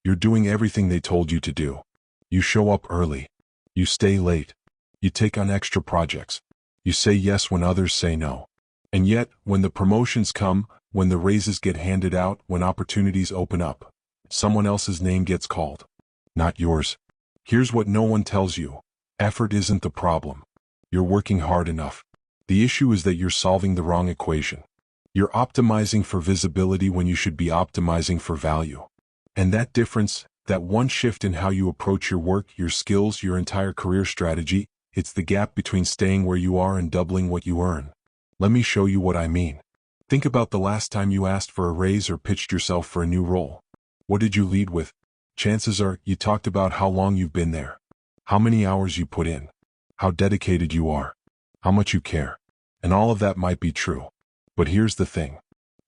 You're doing everything they told you to do. You show up early. You stay late. You take on extra projects. You say yes when others say no. And yet, when the promotions come, when the raises get handed out, when opportunities open up, someone else's name gets called. Not yours. Here's what no one tells you. Effort isn't the problem. You're working hard enough. The issue is that you're solving the wrong equation. You're optimizing for visibility when you should be optimizing for value. And that difference, that one shift in how you approach your work, your skills, your entire career strategy, it's the gap between staying where you are and doubling what you earn. Let me show you what I mean. Think about the last time you asked for a raise or pitched yourself for a new role. What did you lead with? Chances are, you talked about how long you've been there, how many hours you put in, how dedicated you are, how much you care. And all of that might be true. But here's the thing.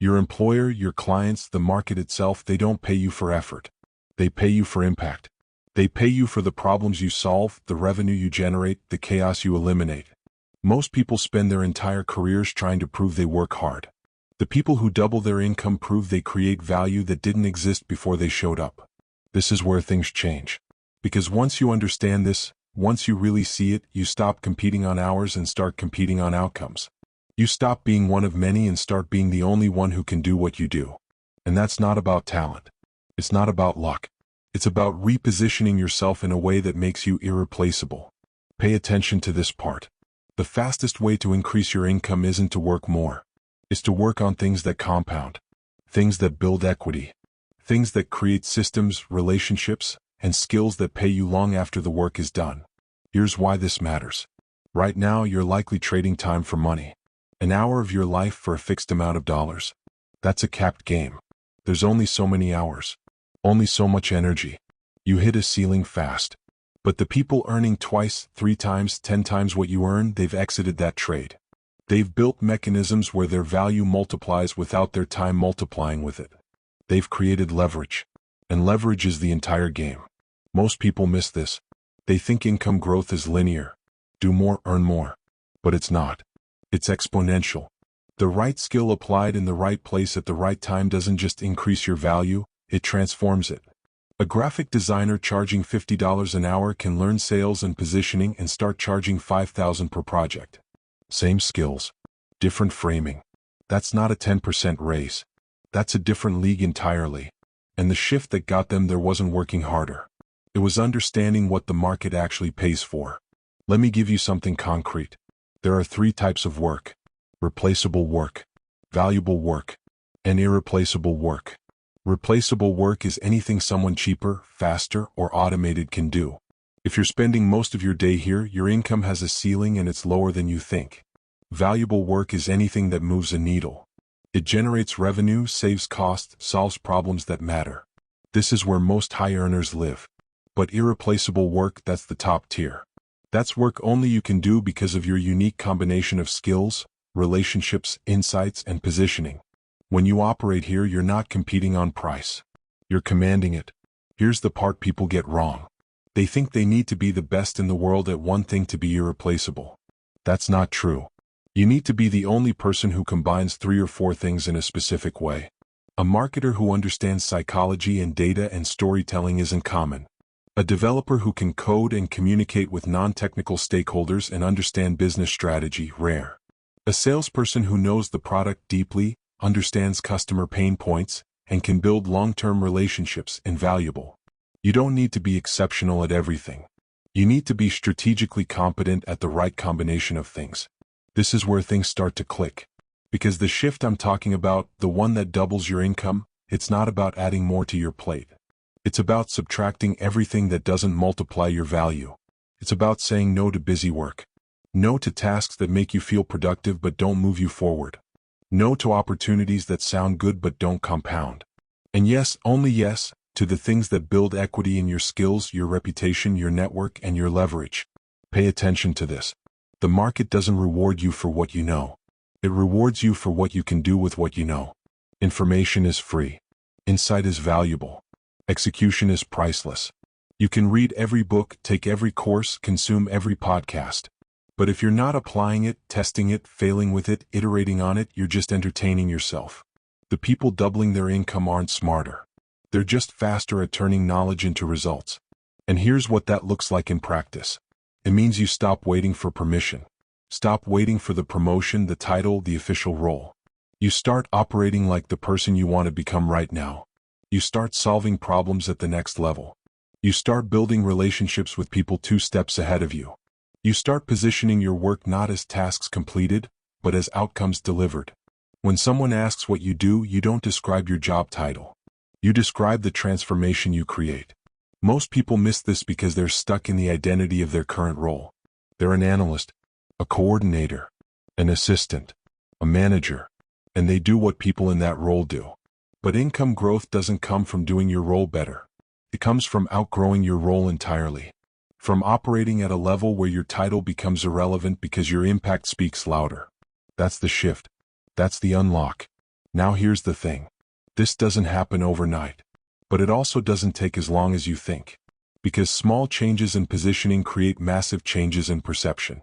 Your employer, your clients, the market itself, they don't pay you for effort. They pay you for impact. They pay you for the problems you solve, the revenue you generate, the chaos you eliminate. Most people spend their entire careers trying to prove they work hard. The people who double their income prove they create value that didn't exist before they showed up. This is where things change. Because once you understand this, once you really see it, you stop competing on hours and start competing on outcomes. You stop being one of many and start being the only one who can do what you do. And that's not about talent. It's not about luck. It's about repositioning yourself in a way that makes you irreplaceable. Pay attention to this part. The fastest way to increase your income isn't to work more. It's to work on things that compound. Things that build equity. Things that create systems, relationships, and skills that pay you long after the work is done. Here's why this matters. Right now, you're likely trading time for money. An hour of your life for a fixed amount of dollars. That's a capped game. There's only so many hours. Only so much energy. You hit a ceiling fast. But the people earning twice, 3 times, 10 times what you earn, they've exited that trade. They've built mechanisms where their value multiplies without their time multiplying with it. They've created leverage. And leverage is the entire game. Most people miss this. They think income growth is linear. Do more, earn more. But it's not. It's exponential. The right skill applied in the right place at the right time doesn't just increase your value, it transforms it. A graphic designer charging $50 an hour can learn sales and positioning and start charging $5,000 per project. Same skills. Different framing. That's not a 10% raise. That's a different league entirely. And the shift that got them there wasn't working harder. It was understanding what the market actually pays for. Let me give you something concrete. There are 3 types of work. Replaceable work, valuable work, and irreplaceable work. Replaceable work is anything someone cheaper, faster, or automated can do. If you're spending most of your day here, your income has a ceiling and it's lower than you think. Valuable work is anything that moves a needle. It generates revenue, saves costs, solves problems that matter. This is where most high earners live. But irreplaceable work, that's the top tier. That's work only you can do because of your unique combination of skills, relationships, insights, and positioning. When you operate here, you're not competing on price. You're commanding it. Here's the part people get wrong. They think they need to be the best in the world at one thing to be irreplaceable. That's not true. You need to be the only person who combines 3 or 4 things in a specific way. A marketer who understands psychology and data and storytelling isn't common. A developer who can code and communicate with non-technical stakeholders and understand business strategy, rare. A salesperson who knows the product deeply, understands customer pain points, and can build long-term relationships, invaluable. You don't need to be exceptional at everything. You need to be strategically competent at the right combination of things. This is where things start to click. Because the shift I'm talking about, the one that doubles your income, it's not about adding more to your plate. It's about subtracting everything that doesn't multiply your value. It's about saying no to busy work. No to tasks that make you feel productive but don't move you forward. No to opportunities that sound good but don't compound. And yes, only yes, to the things that build equity in your skills, your reputation, your network, and your leverage. Pay attention to this. The market doesn't reward you for what you know. It rewards you for what you can do with what you know. Information is free. Insight is valuable. Execution is priceless. You can read every book, take every course, consume every podcast. But if you're not applying it, testing it, failing with it, iterating on it, you're just entertaining yourself. The people doubling their income aren't smarter. They're just faster at turning knowledge into results. And here's what that looks like in practice. It means you stop waiting for permission. Stop waiting for the promotion, the title, the official role. You start operating like the person you want to become right now. You start solving problems at the next level. You start building relationships with people 2 steps ahead of you. You start positioning your work not as tasks completed, but as outcomes delivered. When someone asks what you do, you don't describe your job title. You describe the transformation you create. Most people miss this because they're stuck in the identity of their current role. They're an analyst, a coordinator, an assistant, a manager, and they do what people in that role do. But income growth doesn't come from doing your role better. It comes from outgrowing your role entirely. From operating at a level where your title becomes irrelevant because your impact speaks louder. That's the shift. That's the unlock. Now here's the thing. This doesn't happen overnight. But it also doesn't take as long as you think. Because small changes in positioning create massive changes in perception.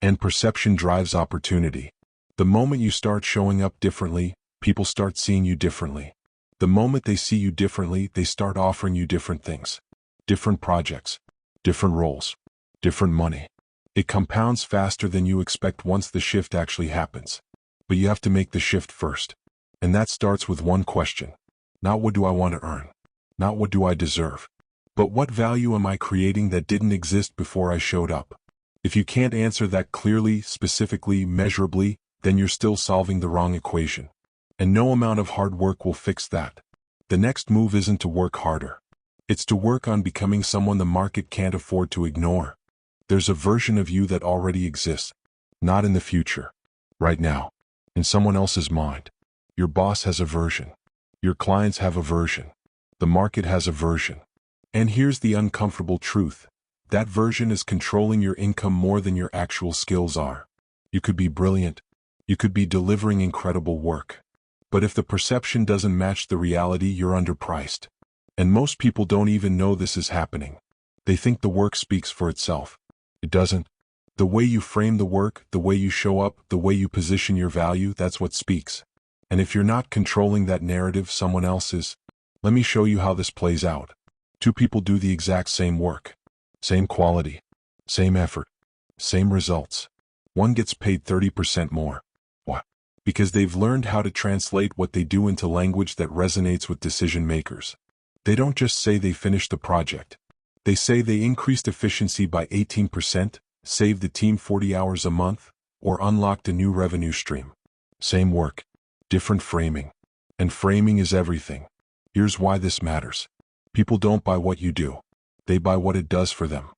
And perception drives opportunity. The moment you start showing up differently, people start seeing you differently. The moment they see you differently, they start offering you different things. Different projects. Different roles. Different money. It compounds faster than you expect once the shift actually happens. But you have to make the shift first. And that starts with one question. Not what do I want to earn? Not what do I deserve? But what value am I creating that didn't exist before I showed up? If you can't answer that clearly, specifically, measurably, then you're still solving the wrong equation. And no amount of hard work will fix that. The next move isn't to work harder. It's to work on becoming someone the market can't afford to ignore. There's a version of you that already exists. Not in the future. Right now. In someone else's mind. Your boss has a version. Your clients have a version. The market has a version. And here's the uncomfortable truth. That version is controlling your income more than your actual skills are. You could be brilliant. You could be delivering incredible work. But if the perception doesn't match the reality, you're underpriced. And most people don't even know this is happening. They think the work speaks for itself. It doesn't. The way you frame the work, the way you show up, the way you position your value, that's what speaks. And if you're not controlling that narrative, someone else is. Let me show you how this plays out. 2 people do the exact same work. Same quality. Same effort. Same results. One gets paid 30% more. Why? Because they've learned how to translate what they do into language that resonates with decision makers. They don't just say they finished the project. They say they increased efficiency by 18%, saved the team 40 hours a month, or unlocked a new revenue stream. Same work. Different framing. And framing is everything. Here's why this matters. People don't buy what you do. They buy what it does for them.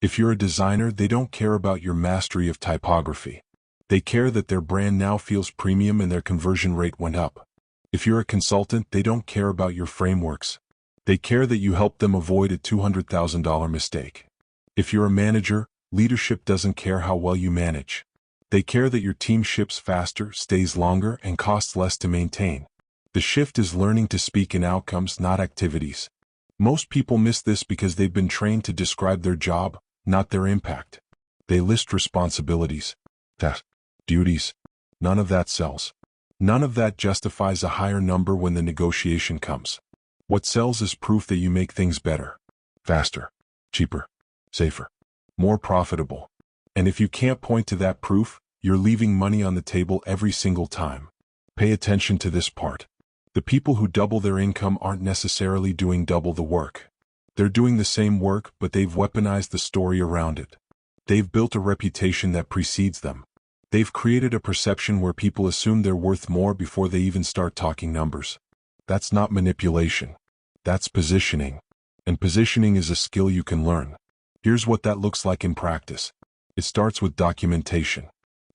If you're a designer, they don't care about your mastery of typography. They care that their brand now feels premium and their conversion rate went up. If you're a consultant, they don't care about your frameworks. They care that you help them avoid a $200,000 mistake. If you're a manager, leadership doesn't care how well you manage. They care that your team ships faster, stays longer, and costs less to maintain. The shift is learning to speak in outcomes, not activities. Most people miss this because they've been trained to describe their job, not their impact. They list responsibilities, tasks, duties. None of that sells. None of that justifies a higher number when the negotiation comes. What sells is proof that you make things better, faster, cheaper, safer, more profitable. And if you can't point to that proof, you're leaving money on the table every single time. Pay attention to this part. The people who double their income aren't necessarily doing double the work. They're doing the same work, but they've weaponized the story around it. They've built a reputation that precedes them. They've created a perception where people assume they're worth more before they even start talking numbers. That's not manipulation. That's positioning. And positioning is a skill you can learn. Here's what that looks like in practice. It starts with documentation.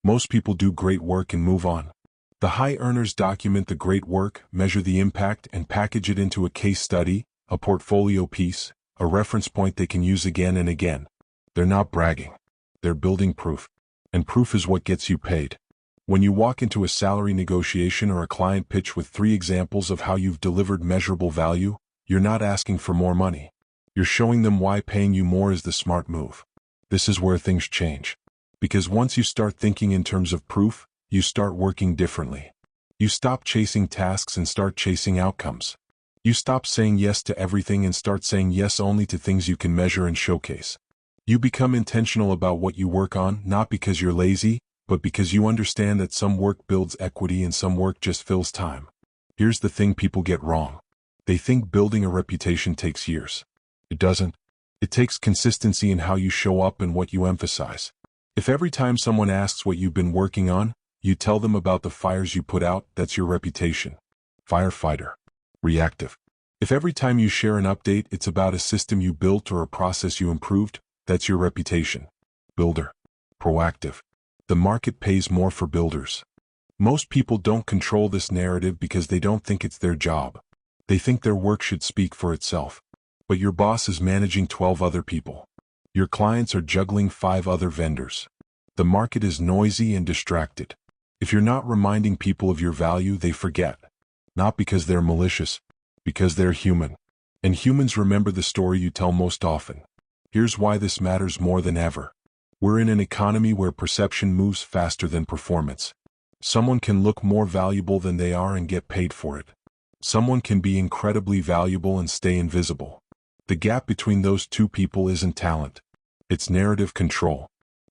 Most people do great work and move on. The high earners document the great work, measure the impact, and package it into a case study, a portfolio piece, a reference point they can use again and again. They're not bragging. They're building proof. And proof is what gets you paid. When you walk into a salary negotiation or a client pitch with 3 examples of how you've delivered measurable value, you're not asking for more money. You're showing them why paying you more is the smart move. This is where things change. Because once you start thinking in terms of proof, you start working differently. You stop chasing tasks and start chasing outcomes. You stop saying yes to everything and start saying yes only to things you can measure and showcase. You become intentional about what you work on, not because you're lazy, but because you understand that some work builds equity and some work just fills time. Here's the thing people get wrong. They think building a reputation takes years. It doesn't. It takes consistency in how you show up and what you emphasize. If every time someone asks what you've been working on, you tell them about the fires you put out, that's your reputation. Firefighter. Reactive. If every time you share an update it's about a system you built or a process you improved, that's your reputation. Builder. Proactive. The market pays more for builders. Most people don't control this narrative because they don't think it's their job. They think their work should speak for itself. But your boss is managing 12 other people. Your clients are juggling 5 other vendors. The market is noisy and distracted. If you're not reminding people of your value, they forget. Not because they're malicious, because they're human. And humans remember the story you tell most often. Here's why this matters more than ever. We're in an economy where perception moves faster than performance. Someone can look more valuable than they are and get paid for it. Someone can be incredibly valuable and stay invisible. The gap between those two people isn't talent. It's narrative control.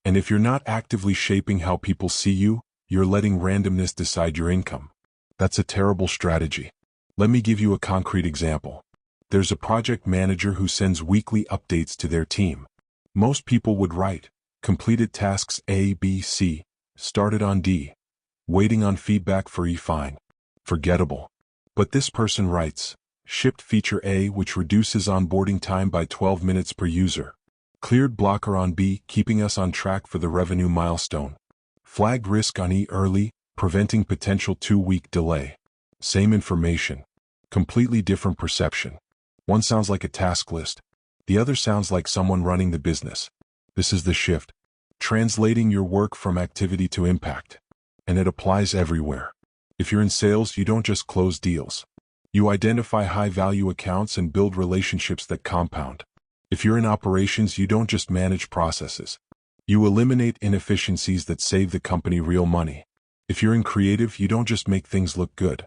And if you're not actively shaping how people see you, you're letting randomness decide your income. That's a terrible strategy. Let me give you a concrete example. There's a project manager who sends weekly updates to their team. Most people would write, completed tasks A, B, C, started on D, waiting on feedback for E, fine. Forgettable. But this person writes, shipped feature A, which reduces onboarding time by 12 minutes per user. Cleared blocker on B, keeping us on track for the revenue milestone. Flagged risk on E early, preventing potential 2-week delay. Same information. Completely different perception. One sounds like a task list. The other sounds like someone running the business. This is the shift. Translating your work from activity to impact. And it applies everywhere. If you're in sales, you don't just close deals. You identify high-value accounts and build relationships that compound. If you're in operations, you don't just manage processes. You eliminate inefficiencies that save the company real money. If you're in creative, you don't just make things look good.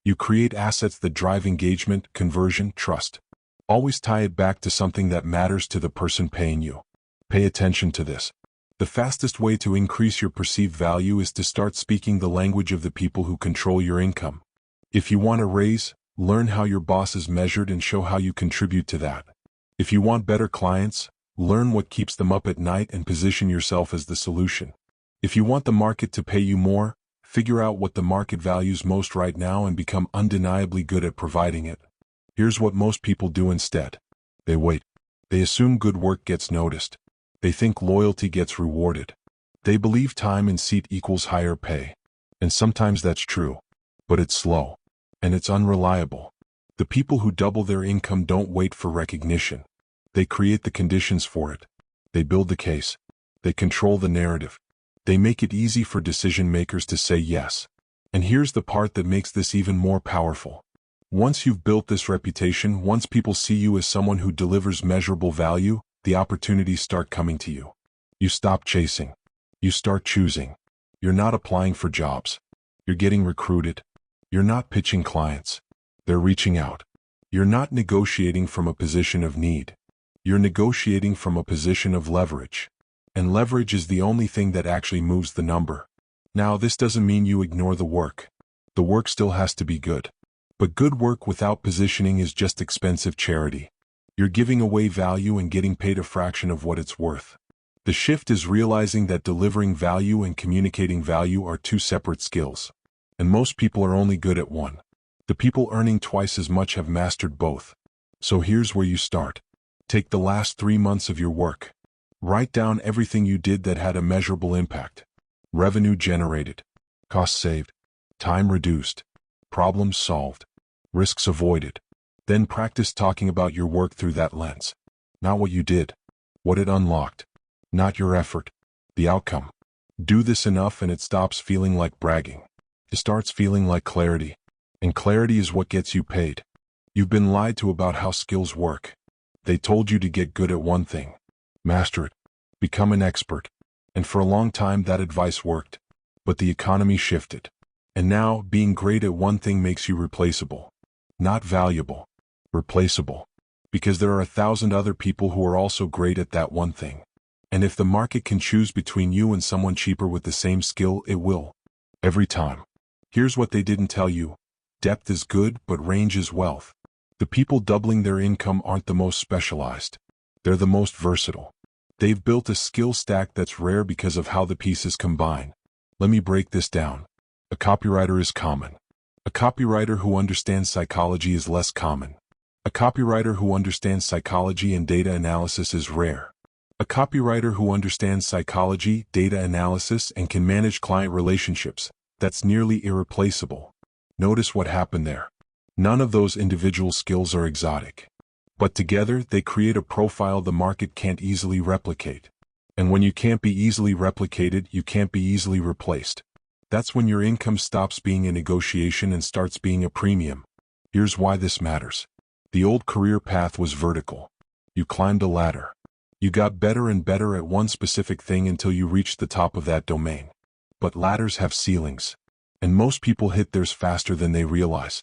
You create assets that drive engagement, conversion, trust. Always tie it back to something that matters to the person paying you. Pay attention to this. The fastest way to increase your perceived value is to start speaking the language of the people who control your income. If you want a raise, learn how your boss is measured and show how you contribute to that. If you want better clients, learn what keeps them up at night and position yourself as the solution. If you want the market to pay you more, figure out what the market values most right now and become undeniably good at providing it. Here's what most people do instead. They wait. They assume good work gets noticed. They think loyalty gets rewarded. They believe time in seat equals higher pay. And sometimes that's true. But it's slow. And it's unreliable. The people who double their income don't wait for recognition. They create the conditions for it. They build the case. They control the narrative. They make it easy for decision makers to say yes. And here's the part that makes this even more powerful. Once you've built this reputation, once people see you as someone who delivers measurable value, the opportunities start coming to you. You stop chasing. You start choosing. You're not applying for jobs. You're getting recruited. You're not pitching clients. They're reaching out. You're not negotiating from a position of need. You're negotiating from a position of leverage. And leverage is the only thing that actually moves the number. Now, this doesn't mean you ignore the work. The work still has to be good. But good work without positioning is just expensive charity. You're giving away value and getting paid a fraction of what it's worth. The shift is realizing that delivering value and communicating value are two separate skills. And most people are only good at one. The people earning twice as much have mastered both. So here's where you start. Take the last 3 months of your work. Write down everything you did that had a measurable impact. Revenue generated. Costs saved. Time reduced. Problems solved. Risks avoided. Then practice talking about your work through that lens. Not what you did. What it unlocked. Not your effort. The outcome. Do this enough and it stops feeling like bragging. It starts feeling like clarity. And clarity is what gets you paid. You've been lied to about how skills work. They told you to get good at one thing. Master it. Become an expert. And for a long time that advice worked. But the economy shifted. And now, being great at one thing makes you replaceable. Not valuable. Replaceable. Because there are 1,000 other people who are also great at that one thing. And if the market can choose between you and someone cheaper with the same skill, it will. Every time. Here's what they didn't tell you. Depth is good, but range is wealth. The people doubling their income aren't the most specialized. They're the most versatile. They've built a skill stack that's rare because of how the pieces combine. Let me break this down. A copywriter is common. A copywriter who understands psychology is less common. A copywriter who understands psychology and data analysis is rare. A copywriter who understands psychology, data analysis, and can manage client relationships, that's nearly irreplaceable. Notice what happened there. None of those individual skills are exotic. But together, they create a profile the market can't easily replicate. And when you can't be easily replicated, you can't be easily replaced. That's when your income stops being a negotiation and starts being a premium. Here's why this matters. The old career path was vertical. You climbed a ladder. You got better and better at one specific thing until you reached the top of that domain. But ladders have ceilings. And most people hit theirs faster than they realize.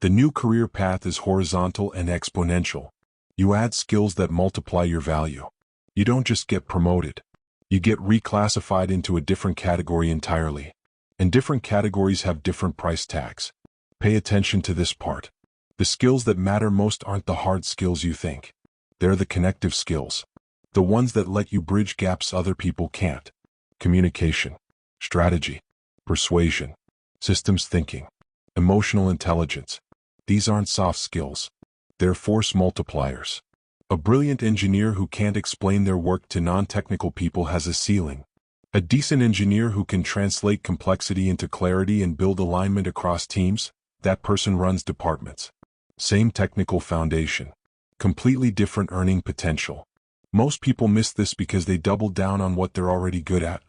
The new career path is horizontal and exponential. You add skills that multiply your value. You don't just get promoted. You get reclassified into a different category entirely. And different categories have different price tags. Pay attention to this part. The skills that matter most aren't the hard skills you think. They're the connective skills. The ones that let you bridge gaps other people can't. Communication, strategy, persuasion, systems thinking, emotional intelligence. These aren't soft skills. They're force multipliers. A brilliant engineer who can't explain their work to non-technical people has a ceiling. A decent engineer who can translate complexity into clarity and build alignment across teams, that person runs departments. Same technical foundation. Completely different earning potential. Most people miss this because they double down on what they're already good at.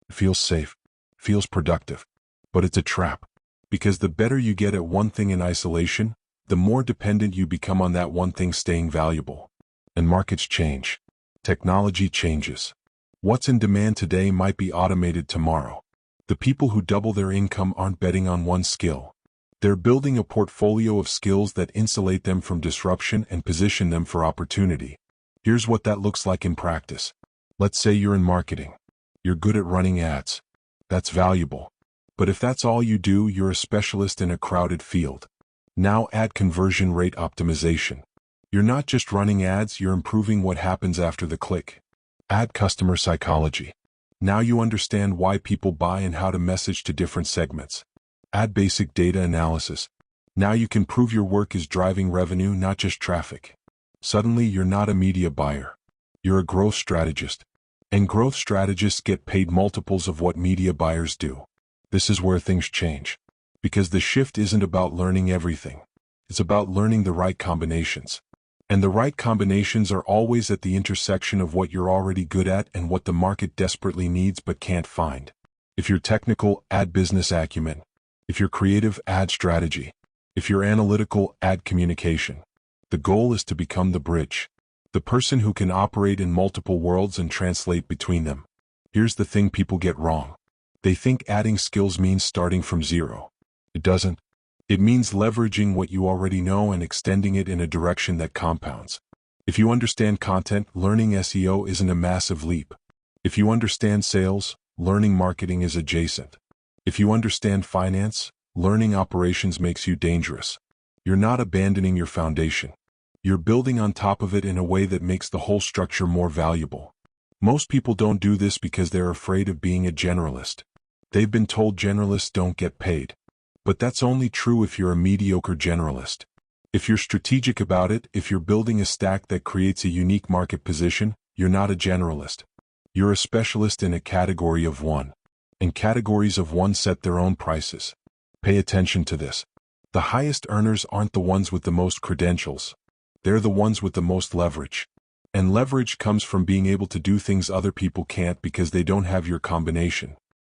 It feels safe. Feels productive. But it's a trap. Because the better you get at one thing in isolation, the more dependent you become on that one thing staying valuable. And markets change. Technology changes. What's in demand today might be automated tomorrow. The people who double their income aren't betting on one skill. They're building a portfolio of skills that insulate them from disruption and position them for opportunity. Here's what that looks like in practice. Let's say you're in marketing. You're good at running ads. That's valuable. But if that's all you do, you're a specialist in a crowded field. Now add conversion rate optimization. You're not just running ads, you're improving what happens after the click. Add customer psychology. Now you understand why people buy and how to message to different segments. Add basic data analysis. Now you can prove your work is driving revenue, not just traffic. Suddenly you're not a media buyer. You're a growth strategist. And growth strategists get paid multiples of what media buyers do. This is where things change. Because the shift isn't about learning everything. It's about learning the right combinations. And the right combinations are always at the intersection of what you're already good at and what the market desperately needs but can't find. If you're technical, add business acumen. If you're creative, add strategy. If you're analytical, add communication. The goal is to become the bridge. The person who can operate in multiple worlds and translate between them. Here's the thing people get wrong. They think adding skills means starting from zero. It doesn't. It means leveraging what you already know and extending it in a direction that compounds. If you understand content, learning SEO isn't a massive leap. If you understand sales, learning marketing is adjacent. If you understand finance, learning operations makes you dangerous. You're not abandoning your foundation. You're building on top of it in a way that makes the whole structure more valuable. Most people don't do this because they're afraid of being a generalist. They've been told generalists don't get paid. But that's only true if you're a mediocre generalist. If you're strategic about it, if you're building a stack that creates a unique market position, you're not a generalist. You're a specialist in a category of one. And categories of one set their own prices. Pay attention to this. The highest earners aren't the ones with the most credentials. They're the ones with the most leverage. And leverage comes from being able to do things other people can't because they don't have your combination.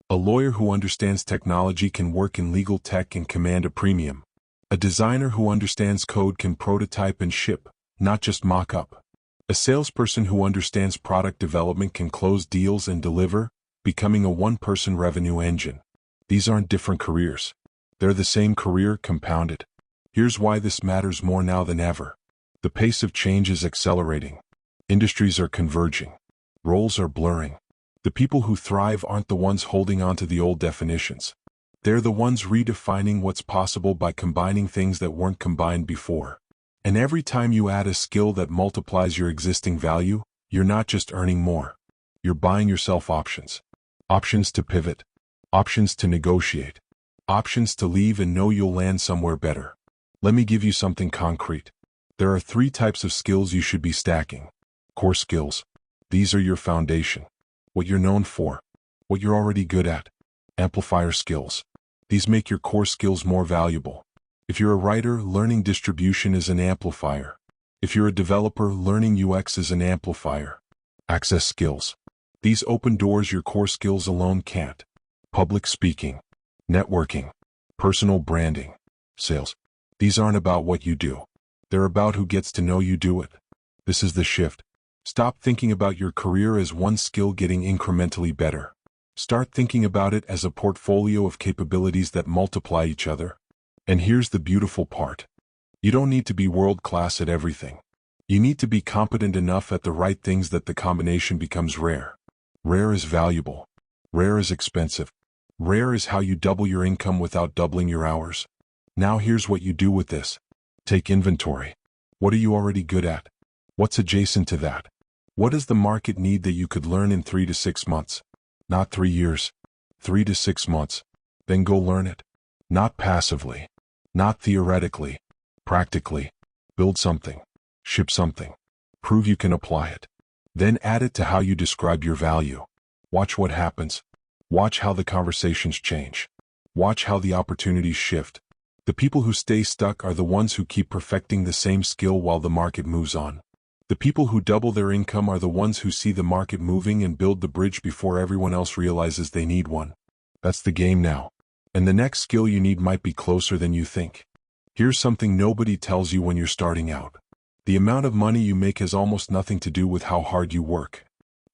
A lawyer who understands technology can work in legal tech and command a premium. A designer who understands code can prototype and ship, not just mock up. A salesperson who understands product development can close deals and deliver, becoming a one-person revenue engine. These aren't different careers. They're the same career compounded. Here's why this matters more now than ever. The pace of change is accelerating. Industries are converging. Roles are blurring. The people who thrive aren't the ones holding on to the old definitions. They're the ones redefining what's possible by combining things that weren't combined before. And every time you add a skill that multiplies your existing value, you're not just earning more. You're buying yourself options. Options to pivot. Options to negotiate. Options to leave and know you'll land somewhere better. Let me give you something concrete. There are 3 types of skills you should be stacking. Core skills. These are your foundation. What you're known for. What you're already good at. Amplifier skills. These make your core skills more valuable. If you're a writer, learning distribution is an amplifier. If you're a developer, learning UX is an amplifier. Access skills. These open doors your core skills alone can't. Public speaking. Networking. Personal branding. Sales. These aren't about what you do. They're about who gets to know you do it. This is the shift. Stop thinking about your career as one skill getting incrementally better. Start thinking about it as a portfolio of capabilities that multiply each other. And here's the beautiful part. You don't need to be world-class at everything. You need to be competent enough at the right things that the combination becomes rare. Rare is valuable. Rare is expensive. Rare is how you double your income without doubling your hours. Now here's what you do with this. Take inventory. What are you already good at? What's adjacent to that? What does the market need that you could learn in 3 to 6 months? Not 3 years. 3 to 6 months. Then go learn it. Not passively. Not theoretically. Practically. Build something. Ship something. Prove you can apply it. Then add it to how you describe your value. Watch what happens. Watch how the conversations change. Watch how the opportunities shift. The people who stay stuck are the ones who keep perfecting the same skill while the market moves on. The people who double their income are the ones who see the market moving and build the bridge before everyone else realizes they need one. That's the game now. And the next skill you need might be closer than you think. Here's something nobody tells you when you're starting out. The amount of money you make has almost nothing to do with how hard you work.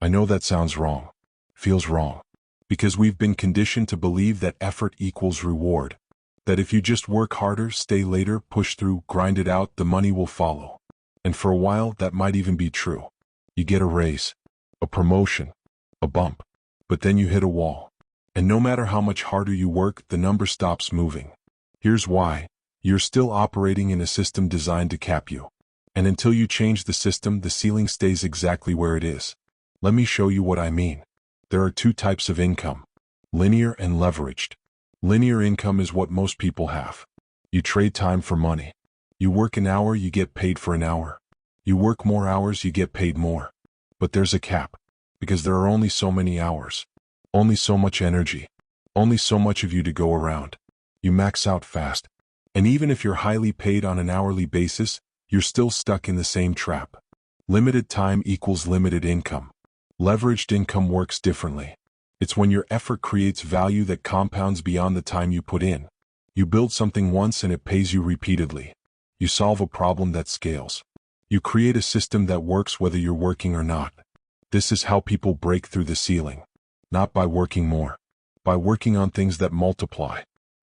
I know that sounds wrong. Feels wrong. Because we've been conditioned to believe that effort equals reward. That if you just work harder, stay later, push through, grind it out, the money will follow. And for a while, that might even be true. You get a raise, a promotion, a bump. But then you hit a wall. And no matter how much harder you work, the number stops moving. Here's why. You're still operating in a system designed to cap you. And until you change the system, the ceiling stays exactly where it is. Let me show you what I mean. There are 2 types of income. Linear and leveraged. Linear income is what most people have. You trade time for money. You work an hour, you get paid for an hour. You work more hours, you get paid more. But there's a cap. Because there are only so many hours. Only so much energy. Only so much of you to go around. You max out fast. And even if you're highly paid on an hourly basis, you're still stuck in the same trap. Limited time equals limited income. Leveraged income works differently. It's when your effort creates value that compounds beyond the time you put in. You build something once and it pays you repeatedly. You solve a problem that scales. You create a system that works whether you're working or not. This is how people break through the ceiling. Not by working more. By working on things that multiply.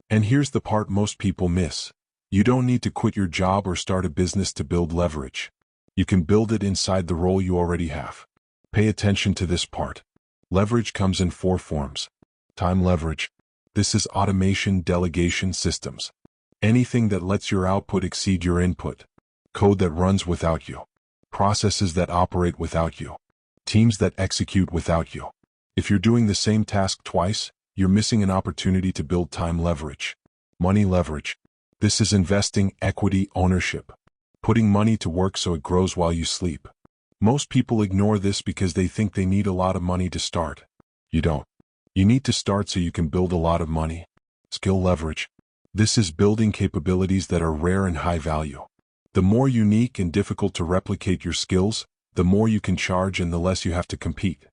And here's the part most people miss. You don't need to quit your job or start a business to build leverage. You can build it inside the role you already have. Pay attention to this part. Leverage comes in 4 forms. Time leverage. This is automation, delegation, systems. Anything that lets your output exceed your input. Code that runs without you. Processes that operate without you. Teams that execute without you. If you're doing the same task twice, you're missing an opportunity to build time leverage. Money leverage. This is investing, equity, ownership. Putting money to work so it grows while you sleep. Most people ignore this because they think they need a lot of money to start. You don't. You need to start so you can build a lot of money. Skill leverage. This is building capabilities that are rare and high value. The more unique and difficult to replicate your skills, the more you can charge and the less you have to compete.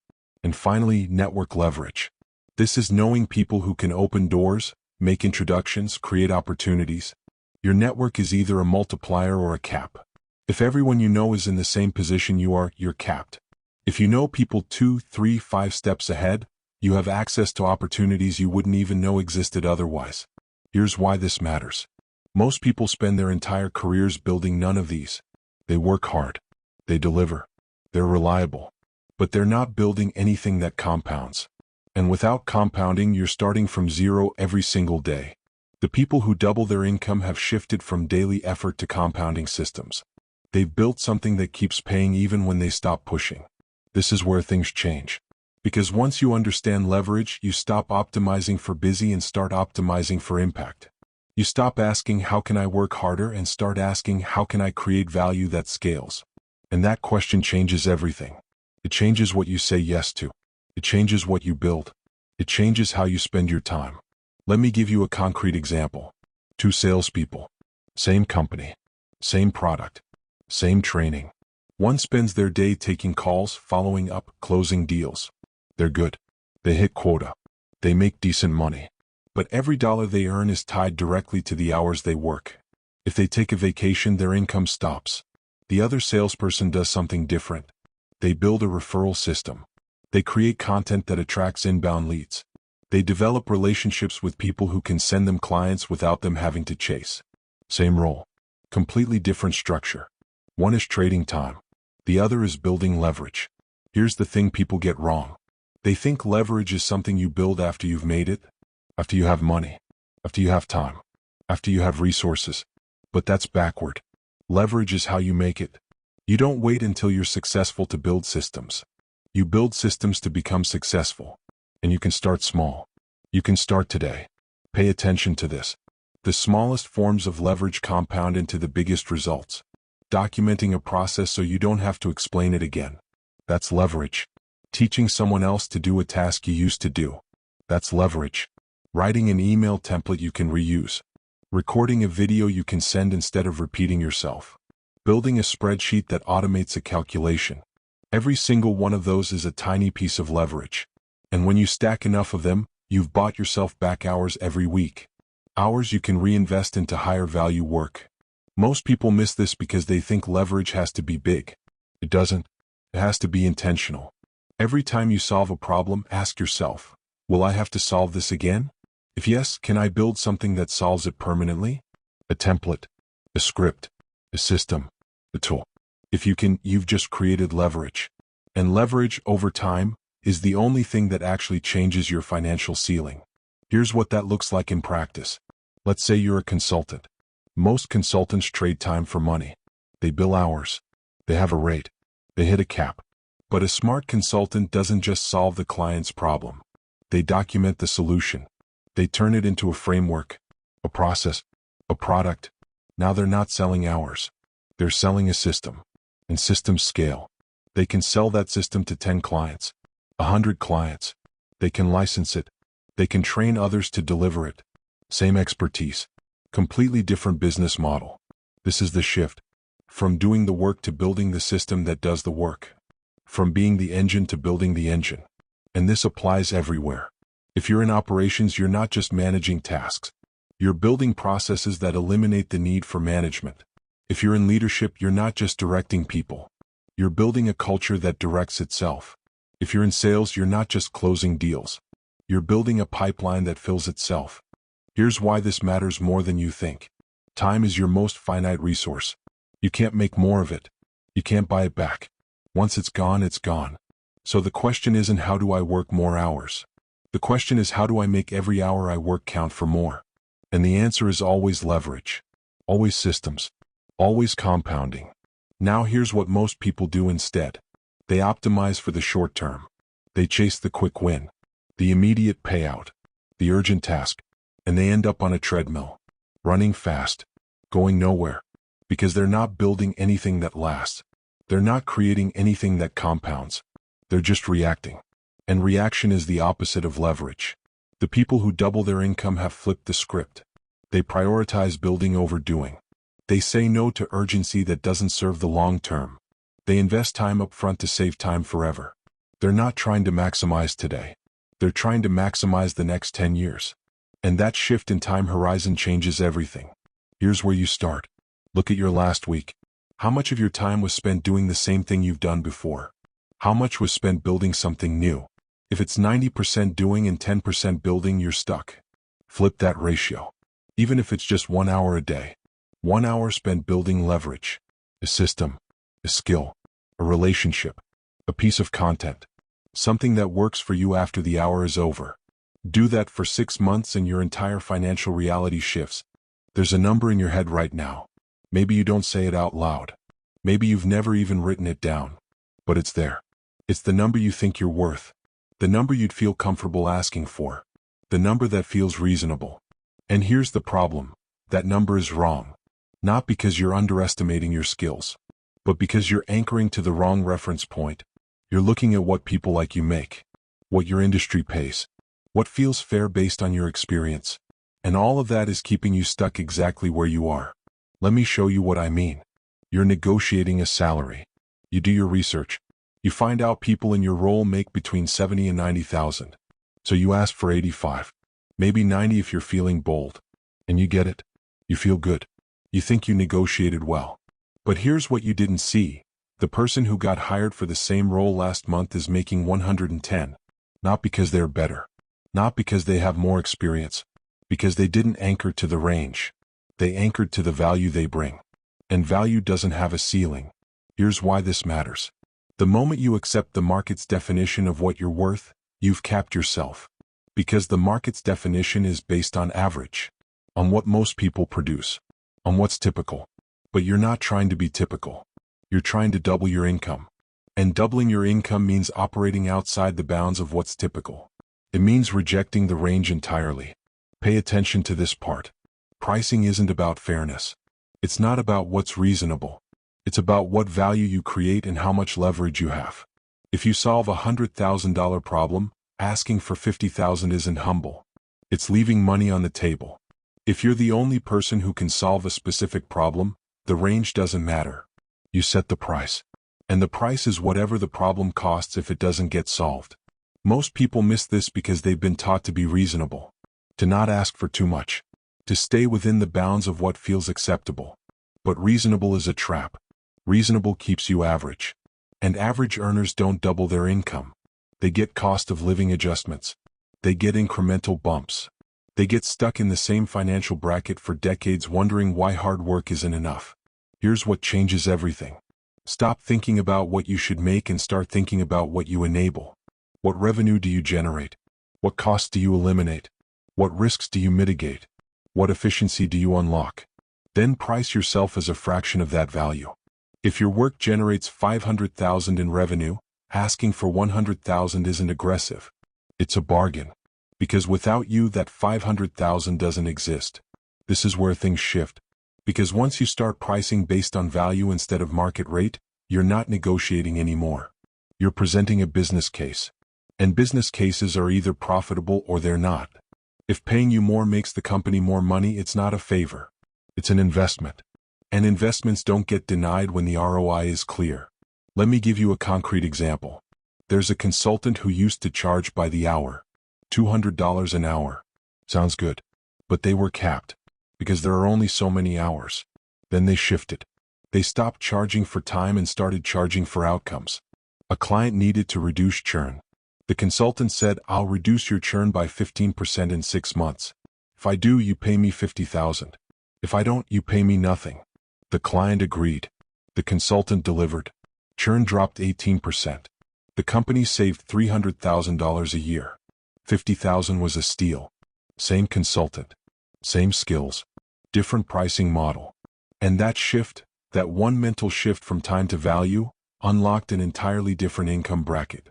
And finally, network leverage. This is knowing people who can open doors, make introductions, create opportunities. Your network is either a multiplier or a cap. If everyone you know is in the same position you are, you're capped. If you know people 2, 3, 5 steps ahead, you have access to opportunities you wouldn't even know existed otherwise. Here's why this matters. Most people spend their entire careers building none of these. They work hard. They deliver. They're reliable. But they're not building anything that compounds. And without compounding, you're starting from zero every single day. The people who double their income have shifted from daily effort to compounding systems. They've built something that keeps paying even when they stop pushing. This is where things change. Because once you understand leverage, you stop optimizing for busy and start optimizing for impact. You stop asking, how can I work harder, and start asking, how can I create value that scales? And that question changes everything. It changes what you say yes to. It changes what you build. It changes how you spend your time. Let me give you a concrete example. 2 salespeople. Same company. Same product. Same training. One spends their day taking calls, following up, closing deals. They're good. They hit quota. They make decent money. But every dollar they earn is tied directly to the hours they work. If they take a vacation, their income stops. The other salesperson does something different. They build a referral system. They create content that attracts inbound leads. They develop relationships with people who can send them clients without them having to chase. Same role. Completely different structure. One is trading time. The other is building leverage. Here's the thing people get wrong. They think leverage is something you build after you've made it, after you have money, after you have time, after you have resources. But that's backward. Leverage is how you make it. You don't wait until you're successful to build systems. You build systems to become successful. And you can start small. You can start today. Pay attention to this. The smallest forms of leverage compound into the biggest results. Documenting a process so you don't have to explain it again. That's leverage. Teaching someone else to do a task you used to do. That's leverage. Writing an email template you can reuse. Recording a video you can send instead of repeating yourself. Building a spreadsheet that automates a calculation. Every single one of those is a tiny piece of leverage. And when you stack enough of them, you've bought yourself back hours every week. Hours you can reinvest into higher value work. Most people miss this because they think leverage has to be big. It doesn't. It has to be intentional. Every time you solve a problem, ask yourself, will I have to solve this again? If yes, can I build something that solves it permanently? A template, a script, a system, a tool. If you can, you've just created leverage. And leverage, over time, is the only thing that actually changes your financial ceiling. Here's what that looks like in practice. Let's say you're a consultant. Most consultants trade time for money. They bill hours. They have a rate. They hit a cap. But a smart consultant doesn't just solve the client's problem. They document the solution. They turn it into a framework, a process, a product. Now they're not selling hours. They're selling a system. And systems scale. They can sell that system to 10 clients. 100 clients. They can license it. They can train others to deliver it. Same expertise. Completely different business model. This is the shift. From doing the work to building the system that does the work. From being the engine to building the engine. And this applies everywhere. If you're in operations, you're not just managing tasks. You're building processes that eliminate the need for management. If you're in leadership, you're not just directing people. You're building a culture that directs itself. If you're in sales, you're not just closing deals. You're building a pipeline that fills itself. Here's why this matters more than you think. Time is your most finite resource. You can't make more of it. You can't buy it back. Once it's gone, it's gone. So the question isn't how do I work more hours? The question is how do I make every hour I work count for more? And the answer is always leverage. Always systems. Always compounding. Now here's what most people do instead. They optimize for the short term. They chase the quick win, the immediate payout, the urgent task, and they end up on a treadmill, running fast, going nowhere, because they're not building anything that lasts. They're not creating anything that compounds. They're just reacting. And reaction is the opposite of leverage. The people who double their income have flipped the script. They prioritize building over doing. They say no to urgency that doesn't serve the long term. They invest time up front to save time forever. They're not trying to maximize today. They're trying to maximize the next 10 years. And that shift in time horizon changes everything. Here's where you start. Look at your last week. How much of your time was spent doing the same thing you've done before? How much was spent building something new? If it's 90% doing and 10% building, you're stuck. Flip that ratio. Even if it's just 1 hour a day. 1 hour spent building leverage. a system, a skill, a relationship, a piece of content, something that works for you after the hour is over. Do that for 6 months and your entire financial reality shifts. There's a number in your head right now. Maybe you don't say it out loud. Maybe you've never even written it down. But it's there. It's the number you think you're worth. The number you'd feel comfortable asking for. The number that feels reasonable. And here's the problem. That number is wrong. Not because you're underestimating your skills, but because you're anchoring to the wrong reference point. You're looking at what people like you make, what your industry pays, what feels fair based on your experience. And all of that is keeping you stuck exactly where you are. Let me show you what I mean. You're negotiating a salary. You do your research. You find out people in your role make between 70 and 90,000. So you ask for 85, maybe 90 if you're feeling bold. And you get it. You feel good. You think you negotiated well. But here's what you didn't see. The person who got hired for the same role last month is making 110. Not because they're better. Not because they have more experience. Because they didn't anchor to the range. They anchored to the value they bring. And value doesn't have a ceiling. Here's why this matters. The moment you accept the market's definition of what you're worth, you've capped yourself. Because the market's definition is based on average. On what most people produce. On what's typical. But you're not trying to be typical. You're trying to double your income. And doubling your income means operating outside the bounds of what's typical. It means rejecting the range entirely. Pay attention to this part. Pricing isn't about fairness. It's not about what's reasonable. It's about what value you create and how much leverage you have. If you solve a $100,000 problem, asking for $50,000 isn't humble. It's leaving money on the table. If you're the only person who can solve a specific problem, the range doesn't matter. You set the price. And the price is whatever the problem costs if it doesn't get solved. Most people miss this because they've been taught to be reasonable. To not ask for too much. To stay within the bounds of what feels acceptable. But reasonable is a trap. Reasonable keeps you average. And average earners don't double their income. They get cost of living adjustments. They get incremental bumps. They get stuck in the same financial bracket for decades wondering why hard work isn't enough. Here's what changes everything. Stop thinking about what you should make and start thinking about what you enable. What revenue do you generate? What costs do you eliminate? What risks do you mitigate? What efficiency do you unlock? Then price yourself as a fraction of that value. If your work generates $500,000 in revenue, asking for $100,000 isn't aggressive. It's a bargain. Because without you, that $500,000 doesn't exist. This is where things shift. Because once you start pricing based on value instead of market rate, you're not negotiating anymore. You're presenting a business case. And business cases are either profitable or they're not. If paying you more makes the company more money, it's not a favor. It's an investment. And investments don't get denied when the ROI is clear. Let me give you a concrete example. There's a consultant who used to charge by the hour. $200 an hour. Sounds good. But they were capped. Because there are only so many hours. Then they shifted. They stopped charging for time and started charging for outcomes. A client needed to reduce churn. The consultant said, "I'll reduce your churn by 15% in 6 months. If I do, you pay me $50,000. If I don't, you pay me nothing." The client agreed. The consultant delivered. Churn dropped 18%. The company saved $300,000 a year. $50,000 was a steal. Same consultant. Same skills. Different pricing model. And that shift, that one mental shift from time to value, unlocked an entirely different income bracket.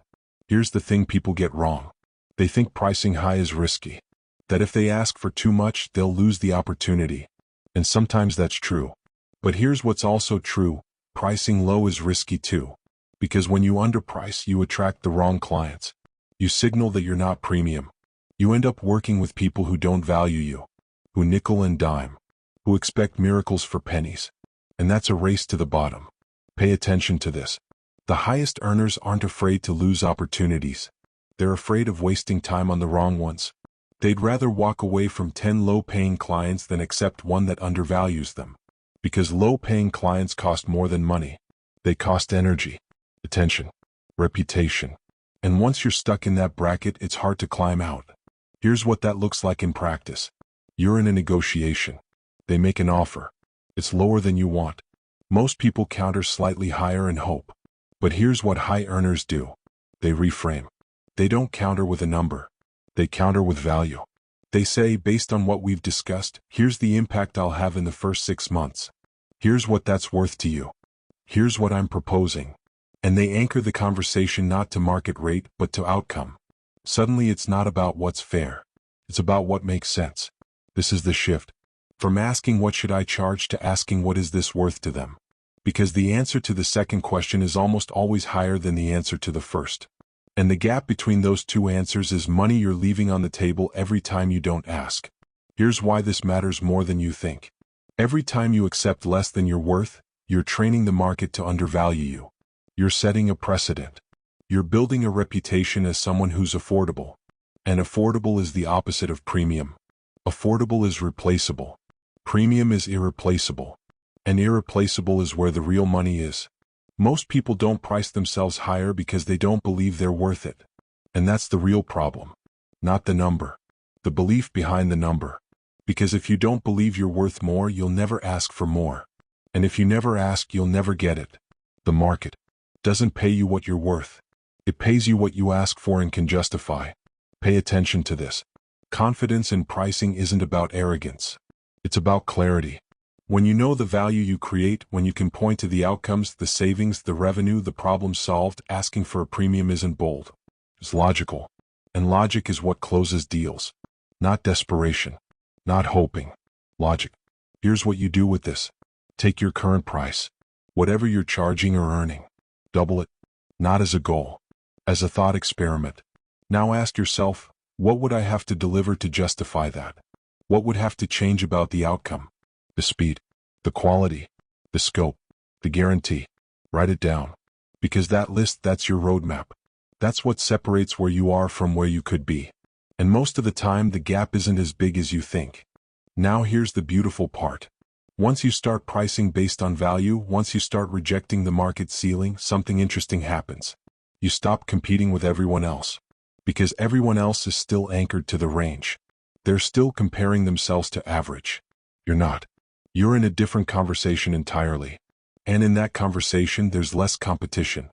Here's the thing people get wrong. They think pricing high is risky. That if they ask for too much, they'll lose the opportunity. And sometimes that's true. But here's what's also true. Pricing low is risky too. Because when you underprice, you attract the wrong clients. You signal that you're not premium. You end up working with people who don't value you. Who nickel and dime. Who expect miracles for pennies. And that's a race to the bottom. Pay attention to this. The highest earners aren't afraid to lose opportunities. They're afraid of wasting time on the wrong ones. They'd rather walk away from 10 low-paying clients than accept one that undervalues them. Because low-paying clients cost more than money. They cost energy, attention, reputation. And once you're stuck in that bracket, it's hard to climb out. Here's what that looks like in practice. You're in a negotiation. They make an offer. It's lower than you want. Most people counter slightly higher and hope. But here's what high earners do. They reframe. They don't counter with a number. They counter with value. They say, based on what we've discussed, here's the impact I'll have in the first 6 months. Here's what that's worth to you. Here's what I'm proposing. And they anchor the conversation not to market rate, but to outcome. Suddenly it's not about what's fair. It's about what makes sense. This is the shift. From asking what should I charge to asking what is this worth to them. Because the answer to the second question is almost always higher than the answer to the first. And the gap between those two answers is money you're leaving on the table every time you don't ask. Here's why this matters more than you think. Every time you accept less than you're worth, you're training the market to undervalue you. You're setting a precedent. You're building a reputation as someone who's affordable. And affordable is the opposite of premium. Affordable is replaceable. Premium is irreplaceable. And irreplaceable is where the real money is. Most people don't price themselves higher because they don't believe they're worth it. And that's the real problem. Not the number. The belief behind the number. Because if you don't believe you're worth more, you'll never ask for more. And if you never ask, you'll never get it. The market doesn't pay you what you're worth. It pays you what you ask for and can justify. Pay attention to this. Confidence in pricing isn't about arrogance. It's about clarity. When you know the value you create, when you can point to the outcomes, the savings, the revenue, the problem solved, asking for a premium isn't bold. It's logical. And logic is what closes deals. Not desperation. Not hoping. Logic. Here's what you do with this. Take your current price. Whatever you're charging or earning. Double it. Not as a goal. As a thought experiment. Now ask yourself, what would I have to deliver to justify that? What would have to change about the outcome? The speed, the quality, the scope, the guarantee. Write it down. Because that list, that's your roadmap. That's what separates where you are from where you could be. And most of the time, the gap isn't as big as you think. Now here's the beautiful part. Once you start pricing based on value, once you start rejecting the market ceiling, something interesting happens. You stop competing with everyone else. Because everyone else is still anchored to the range. They're still comparing themselves to average. You're not. You're in a different conversation entirely. And in that conversation, there's less competition,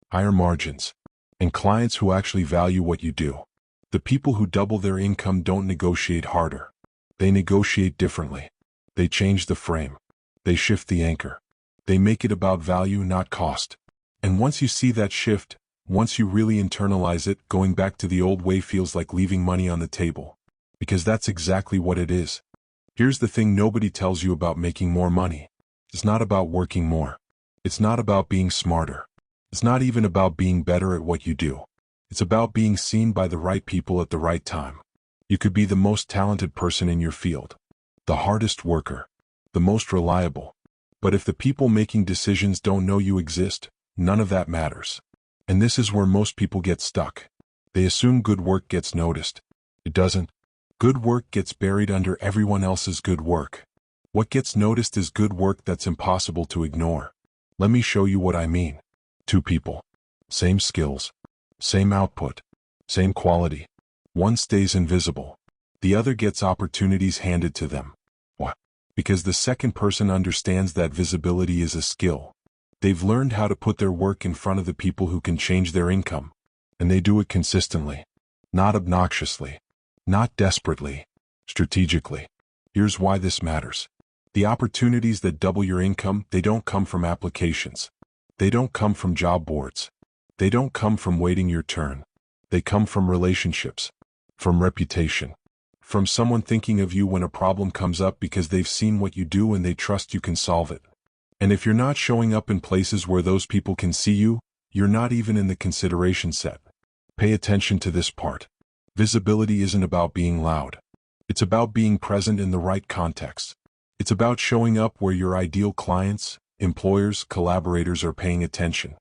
higher margins, and clients who actually value what you do. The people who double their income don't negotiate harder. They negotiate differently. They change the frame. They shift the anchor. They make it about value, not cost. And once you see that shift, once you really internalize it, going back to the old way feels like leaving money on the table. Because that's exactly what it is. Here's the thing nobody tells you about making more money. It's not about working more. It's not about being smarter. It's not even about being better at what you do. It's about being seen by the right people at the right time. You could be the most talented person in your field, the hardest worker, the most reliable. But if the people making decisions don't know you exist, none of that matters. And this is where most people get stuck. They assume good work gets noticed. It doesn't. Good work gets buried under everyone else's good work. What gets noticed is good work that's impossible to ignore. Let me show you what I mean. Two people. Same skills. Same output. Same quality. One stays invisible. The other gets opportunities handed to them. Why? Because the second person understands that visibility is a skill. They've learned how to put their work in front of the people who can change their income. And they do it consistently. Not obnoxiously. Not desperately. Strategically. Here's why this matters. The opportunities that double your income, they don't come from applications. They don't come from job boards. They don't come from waiting your turn. They come from relationships. From reputation. From someone thinking of you when a problem comes up because they've seen what you do and they trust you can solve it. And if you're not showing up in places where those people can see you, you're not even in the consideration set. Pay attention to this part. Visibility isn't about being loud. It's about being present in the right context. It's about showing up where your ideal clients, employers, collaborators are paying attention.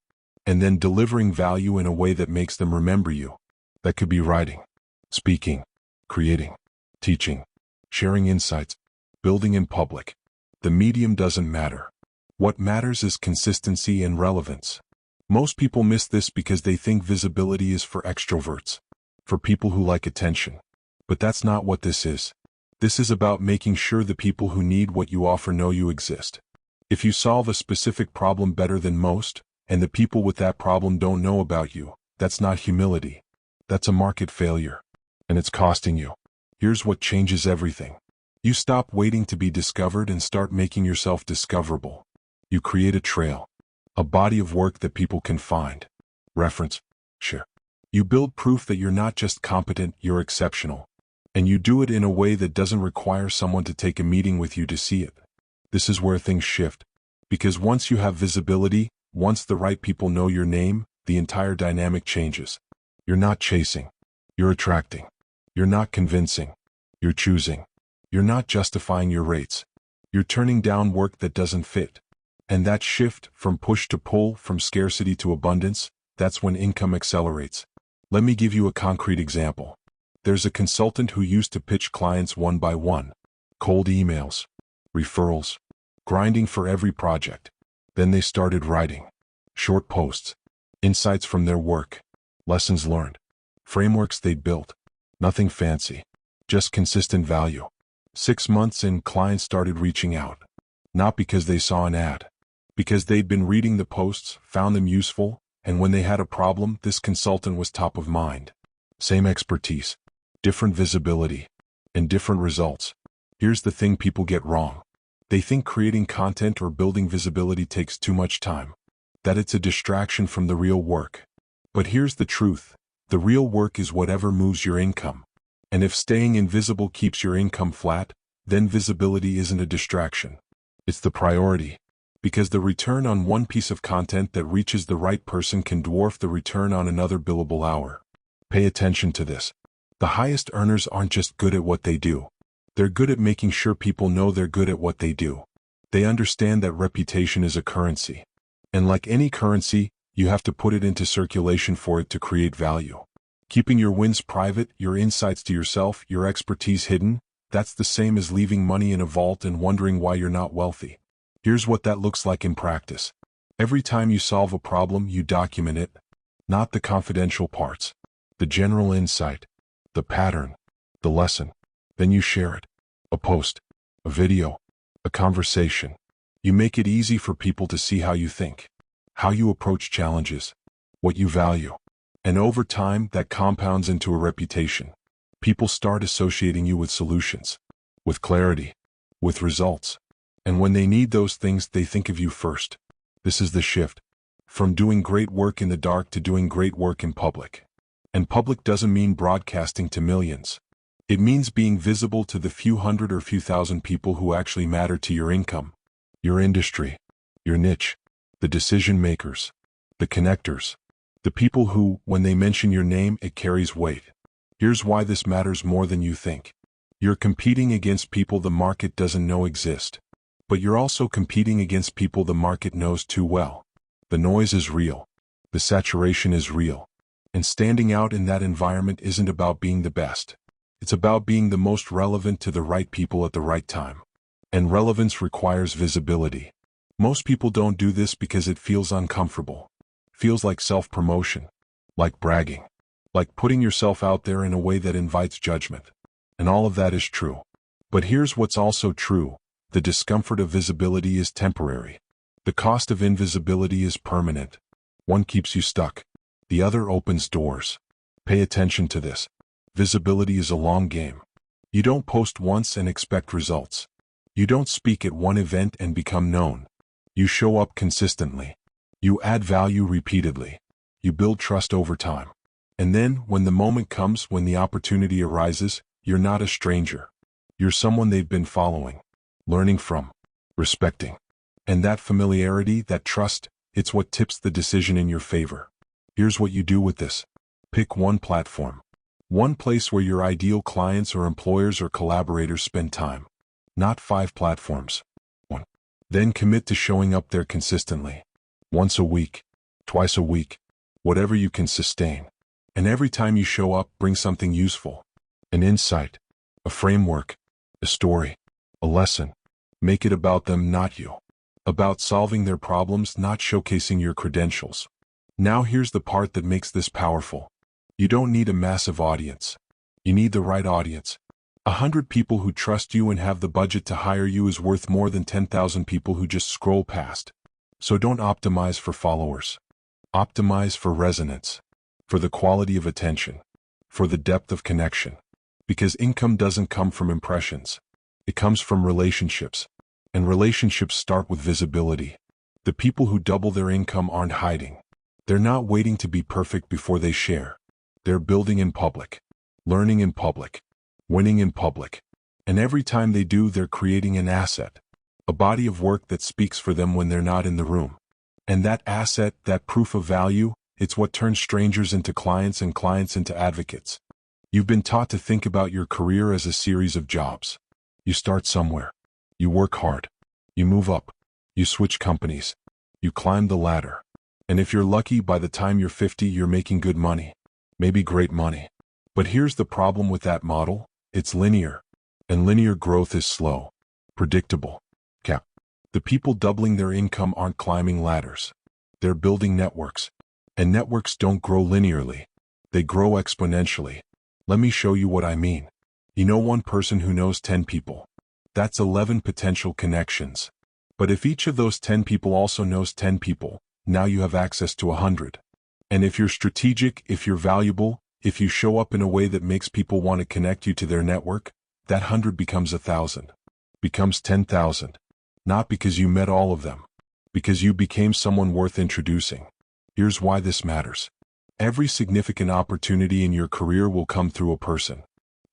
And then delivering value in a way that makes them remember you. That could be writing, speaking, creating, teaching, sharing insights, building in public. The medium doesn't matter. What matters is consistency and relevance. Most people miss this because they think visibility is for extroverts. For people who like attention. But that's not what this is. This is about making sure the people who need what you offer know you exist. If you solve a specific problem better than most, and the people with that problem don't know about you, that's not humility. That's a market failure. And it's costing you. Here's what changes everything. You stop waiting to be discovered and start making yourself discoverable. You create a trail. A body of work that people can find. Reference. Share. You build proof that you're not just competent, you're exceptional. And you do it in a way that doesn't require someone to take a meeting with you to see it. This is where things shift. Because once you have visibility, once the right people know your name, the entire dynamic changes. You're not chasing. You're attracting. You're not convincing. You're choosing. You're not justifying your rates. You're turning down work that doesn't fit. And that shift from push to pull, from scarcity to abundance, that's when income accelerates. Let me give you a concrete example. There's a consultant who used to pitch clients one by one. Cold emails. Referrals. Grinding for every project. Then they started writing. Short posts. Insights from their work. Lessons learned. Frameworks they'd built. Nothing fancy. Just consistent value. 6 months in, clients started reaching out. Not because they saw an ad. Because they'd been reading the posts, found them useful, and when they had a problem, this consultant was top of mind. Same expertise. Different visibility. And different results. Here's the thing people get wrong. They think creating content or building visibility takes too much time. That it's a distraction from the real work. But here's the truth. The real work is whatever moves your income. And if staying invisible keeps your income flat, then visibility isn't a distraction. It's the priority. Because the return on one piece of content that reaches the right person can dwarf the return on another billable hour. Pay attention to this. The highest earners aren't just good at what they do. They're good at making sure people know they're good at what they do. They understand that reputation is a currency. And like any currency, you have to put it into circulation for it to create value. Keeping your wins private, your insights to yourself, your expertise hidden, that's the same as leaving money in a vault and wondering why you're not wealthy. Here's what that looks like in practice. Every time you solve a problem, you document it. Not the confidential parts. The general insight. The pattern. The lesson. Then you share it. A post. A video. A conversation. You make it easy for people to see how you think. How you approach challenges. What you value. And over time, that compounds into a reputation. People start associating you with solutions. With clarity. With results. And when they need those things, they think of you first. This is the shift. From doing great work in the dark to doing great work in public. And public doesn't mean broadcasting to millions. It means being visible to the few hundred or few thousand people who actually matter to your income, your industry, your niche, the decision makers, the connectors, the people who, when they mention your name, it carries weight. Here's why this matters more than you think. You're competing against people the market doesn't know exist. But you're also competing against people the market knows too well. The noise is real. The saturation is real. And standing out in that environment isn't about being the best. It's about being the most relevant to the right people at the right time. And relevance requires visibility. Most people don't do this because it feels uncomfortable. Feels like self-promotion. Like bragging. Like putting yourself out there in a way that invites judgment. And all of that is true. But here's what's also true. The discomfort of visibility is temporary. The cost of invisibility is permanent. One keeps you stuck. The other opens doors. Pay attention to this. Visibility is a long game. You don't post once and expect results. You don't speak at one event and become known. You show up consistently. You add value repeatedly. You build trust over time. And then, when the moment comes, when the opportunity arises, you're not a stranger. You're someone they've been following, learning from, respecting. And that familiarity, that trust, it's what tips the decision in your favor. Here's what you do with this. Pick one platform. One place where your ideal clients or employers or collaborators spend time. Not 5 platforms. 1. Then commit to showing up there consistently. Once a week, twice a week, whatever you can sustain. And every time you show up, bring something useful. An insight, a framework, a story, a lesson. Make it about them, not you. About solving their problems, not showcasing your credentials. Now here's the part that makes this powerful. You don't need a massive audience. You need the right audience. 100 people who trust you and have the budget to hire you is worth more than 10,000 people who just scroll past. So don't optimize for followers. Optimize for resonance, for the quality of attention, for the depth of connection. Because income doesn't come from impressions. It comes from relationships. And relationships start with visibility. The people who double their income aren't hiding. They're not waiting to be perfect before they share. They're building in public, learning in public, winning in public. And every time they do, they're creating an asset, a body of work that speaks for them when they're not in the room. And that asset, that proof of value, it's what turns strangers into clients and clients into advocates. You've been taught to think about your career as a series of jobs. You start somewhere. You work hard. You move up. You switch companies. You climb the ladder. And if you're lucky, by the time you're 50, you're making good money. Maybe great money. But here's the problem with that model. It's linear. And linear growth is slow. Predictable. Cap. The people doubling their income aren't climbing ladders. They're building networks. And networks don't grow linearly. They grow exponentially. Let me show you what I mean. You know one person who knows 10 people. That's 11 potential connections. But if each of those 10 people also knows 10 people, now you have access to 100. And if you're strategic, if you're valuable, if you show up in a way that makes people want to connect you to their network, that 100 becomes 1,000. Becomes 10,000. Not because you met all of them. Because you became someone worth introducing. Here's why this matters. Every significant opportunity in your career will come through a person.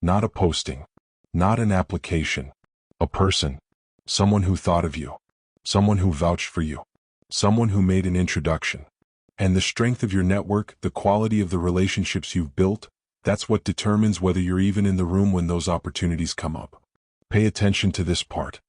Not a posting. Not an application. A person. Someone who thought of you. Someone who vouched for you. Someone who made an introduction. And the strength of your network, the quality of the relationships you've built, that's what determines whether you're even in the room when those opportunities come up. Pay attention to this part.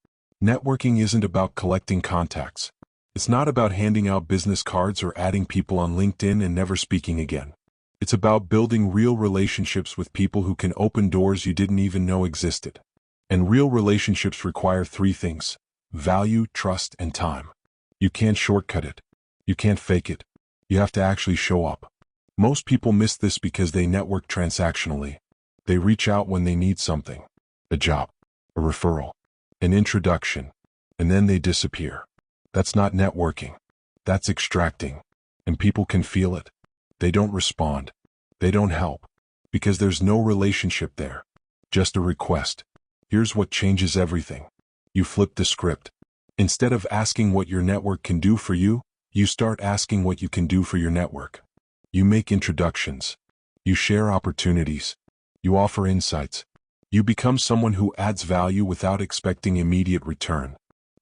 Networking isn't about collecting contacts. It's not about handing out business cards or adding people on LinkedIn and never speaking again. It's about building real relationships with people who can open doors you didn't even know existed. And real relationships require 3 things: value, trust, and time. You can't shortcut it. You can't fake it. You have to actually show up. Most people miss this because they network transactionally. They reach out when they need something. A job. A referral. An introduction. And then they disappear. That's not networking. That's extracting. And people can feel it. They don't respond. They don't help. Because there's no relationship there. Just a request. Here's what changes everything. You flip the script. Instead of asking what your network can do for you, you start asking what you can do for your network. You make introductions. You share opportunities. You offer insights. You become someone who adds value without expecting immediate return.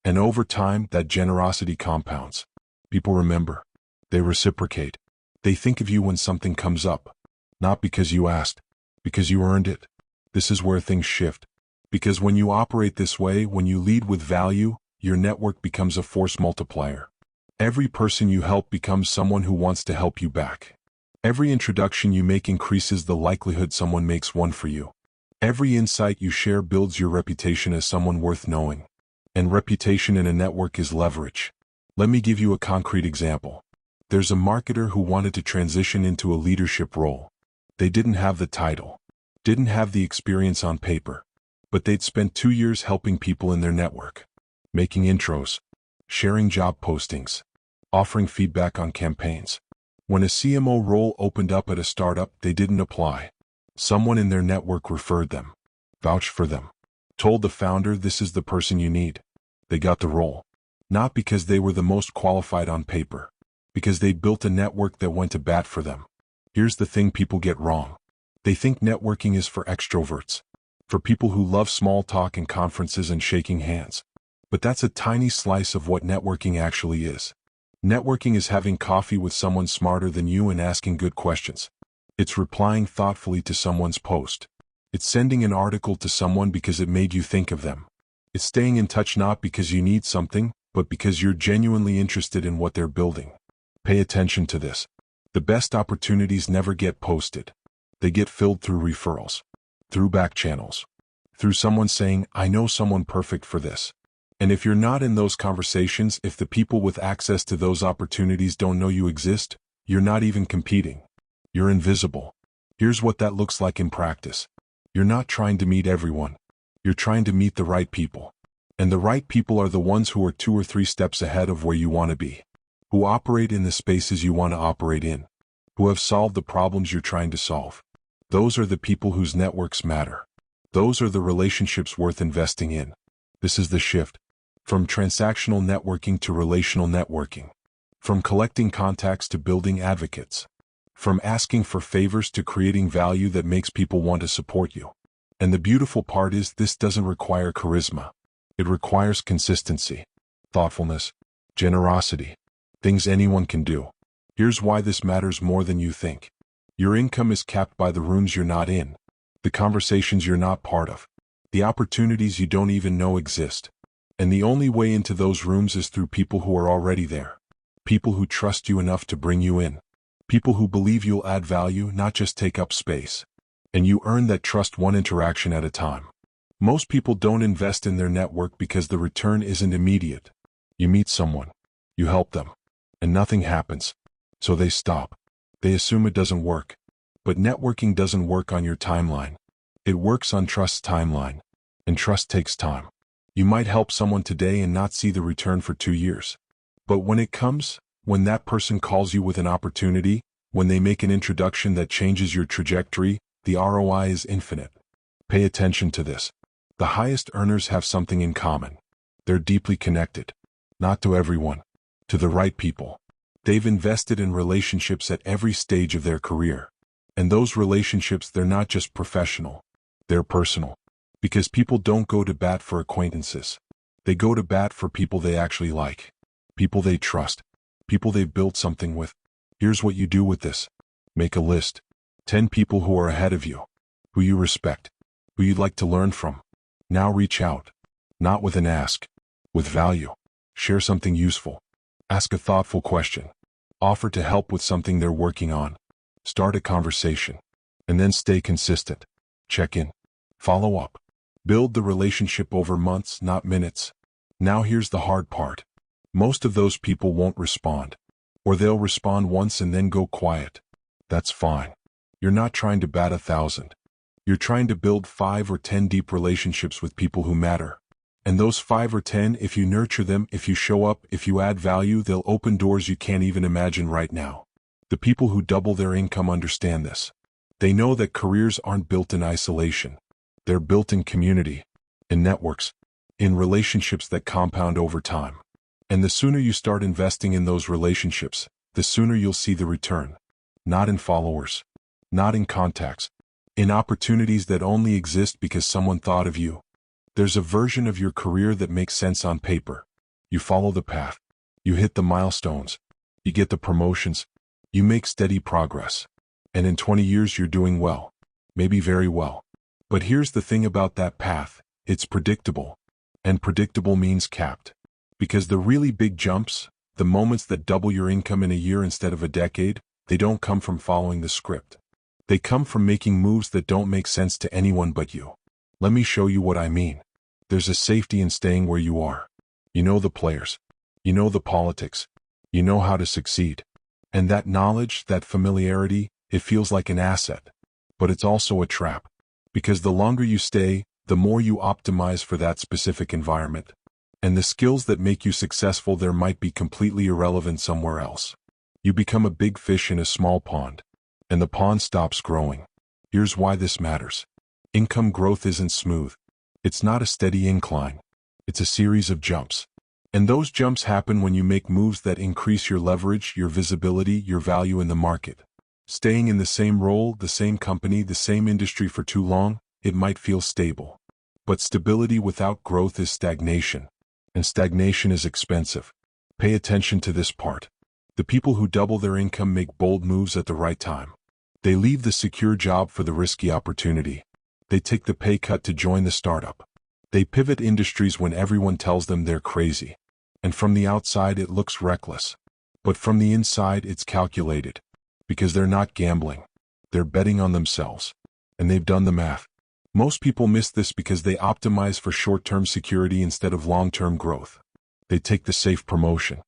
And over time, that generosity compounds. People remember. They reciprocate. They think of you when something comes up. Not because you asked, because you earned it. This is where things shift. Because when you operate this way, when you lead with value, your network becomes a force multiplier. Every person you help becomes someone who wants to help you back. Every introduction you make increases the likelihood someone makes one for you. Every insight you share builds your reputation as someone worth knowing. And reputation in a network is leverage. Let me give you a concrete example. There's a marketer who wanted to transition into a leadership role. They didn't have the title, didn't have the experience on paper, but they'd spent 2 years helping people in their network, making intros, sharing job postings, offering feedback on campaigns. When a CMO role opened up at a startup, they didn't apply. Someone in their network referred them, vouched for them, told the founder, this is the person you need. They got the role. Not because they were the most qualified on paper, because they built a network that went to bat for them. Here's the thing people get wrong. They think networking is for extroverts, for people who love small talk and conferences and shaking hands. But that's a tiny slice of what networking actually is. Networking is having coffee with someone smarter than you and asking good questions. It's replying thoughtfully to someone's post. It's sending an article to someone because it made you think of them. It's staying in touch not because you need something, but because you're genuinely interested in what they're building. Pay attention to this. The best opportunities never get posted. They get filled through referrals, through back channels, through someone saying, I know someone perfect for this. And if you're not in those conversations, if the people with access to those opportunities don't know you exist, you're not even competing. You're invisible. Here's what that looks like in practice. You're not trying to meet everyone. You're trying to meet the right people. And the right people are the ones who are 2 or 3 steps ahead of where you want to be, who operate in the spaces you want to operate in, who have solved the problems you're trying to solve. Those are the people whose networks matter. Those are the relationships worth investing in. This is the shift from transactional networking to relational networking, from collecting contacts to building advocates, from asking for favors to creating value that makes people want to support you. And the beautiful part is this doesn't require charisma. It requires consistency, thoughtfulness, generosity, things anyone can do. Here's why this matters more than you think. Your income is capped by the rooms you're not in, the conversations you're not part of, the opportunities you don't even know exist. And the only way into those rooms is through people who are already there, people who trust you enough to bring you in, people who believe you'll add value, not just take up space. And you earn that trust one interaction at a time. Most people don't invest in their network because the return isn't immediate. You meet someone, you help them, and nothing happens. So they stop. They assume it doesn't work. But networking doesn't work on your timeline. It works on trust's timeline. And trust takes time. You might help someone today and not see the return for 2 years. But when it comes, when that person calls you with an opportunity, when they make an introduction that changes your trajectory, the ROI is infinite. Pay attention to this. The highest earners have something in common. They're deeply connected. Not to everyone. To the right people. They've invested in relationships at every stage of their career. And those relationships, they're not just professional. They're personal. Because people don't go to bat for acquaintances. They go to bat for people they actually like. People they trust. People they've built something with. Here's what you do with this. Make a list. 10 people who are ahead of you. Who you respect. Who you'd like to learn from. Now reach out. Not with an ask. With value. Share something useful. Ask a thoughtful question. Offer to help with something they're working on. Start a conversation. And then stay consistent. Check in. Follow up. Build the relationship over months, not minutes. Now here's the hard part. Most of those people won't respond. Or they'll respond once and then go quiet. That's fine. You're not trying to bat 1,000. You're trying to build 5 or 10 deep relationships with people who matter. And those 5 or 10, if you nurture them, if you show up, if you add value, they'll open doors you can't even imagine right now. The people who double their income understand this. They know that careers aren't built in isolation. They're built in community, in networks, in relationships that compound over time. And the sooner you start investing in those relationships, the sooner you'll see the return. Not in followers, not in contacts, in opportunities that only exist because someone thought of you. There's a version of your career that makes sense on paper. You follow the path. You hit the milestones. You get the promotions. You make steady progress. And in 20 years you're doing well. Maybe very well. But here's the thing about that path. It's predictable. And predictable means capped. Because the really big jumps, the moments that double your income in a year instead of a decade, they don't come from following the script. They come from making moves that don't make sense to anyone but you. Let me show you what I mean. There's a safety in staying where you are. You know the players. You know the politics. You know how to succeed. And that knowledge, that familiarity, it feels like an asset. But it's also a trap. Because the longer you stay, the more you optimize for that specific environment. And the skills that make you successful there might be completely irrelevant somewhere else. You become a big fish in a small pond. And the pond stops growing. Here's why this matters. Income growth isn't smooth. It's not a steady incline. It's a series of jumps. And those jumps happen when you make moves that increase your leverage, your visibility, your value in the market. Staying in the same role, the same company, the same industry for too long, it might feel stable. But stability without growth is stagnation. And stagnation is expensive. Pay attention to this part. The people who double their income make bold moves at the right time. They leave the secure job for the risky opportunity. They take the pay cut to join the startup. They pivot industries when everyone tells them they're crazy. And from the outside it looks reckless. But from the inside it's calculated. Because they're not gambling. They're betting on themselves. And they've done the math. Most people miss this because they optimize for short-term security instead of long-term growth. They take the safe promotion.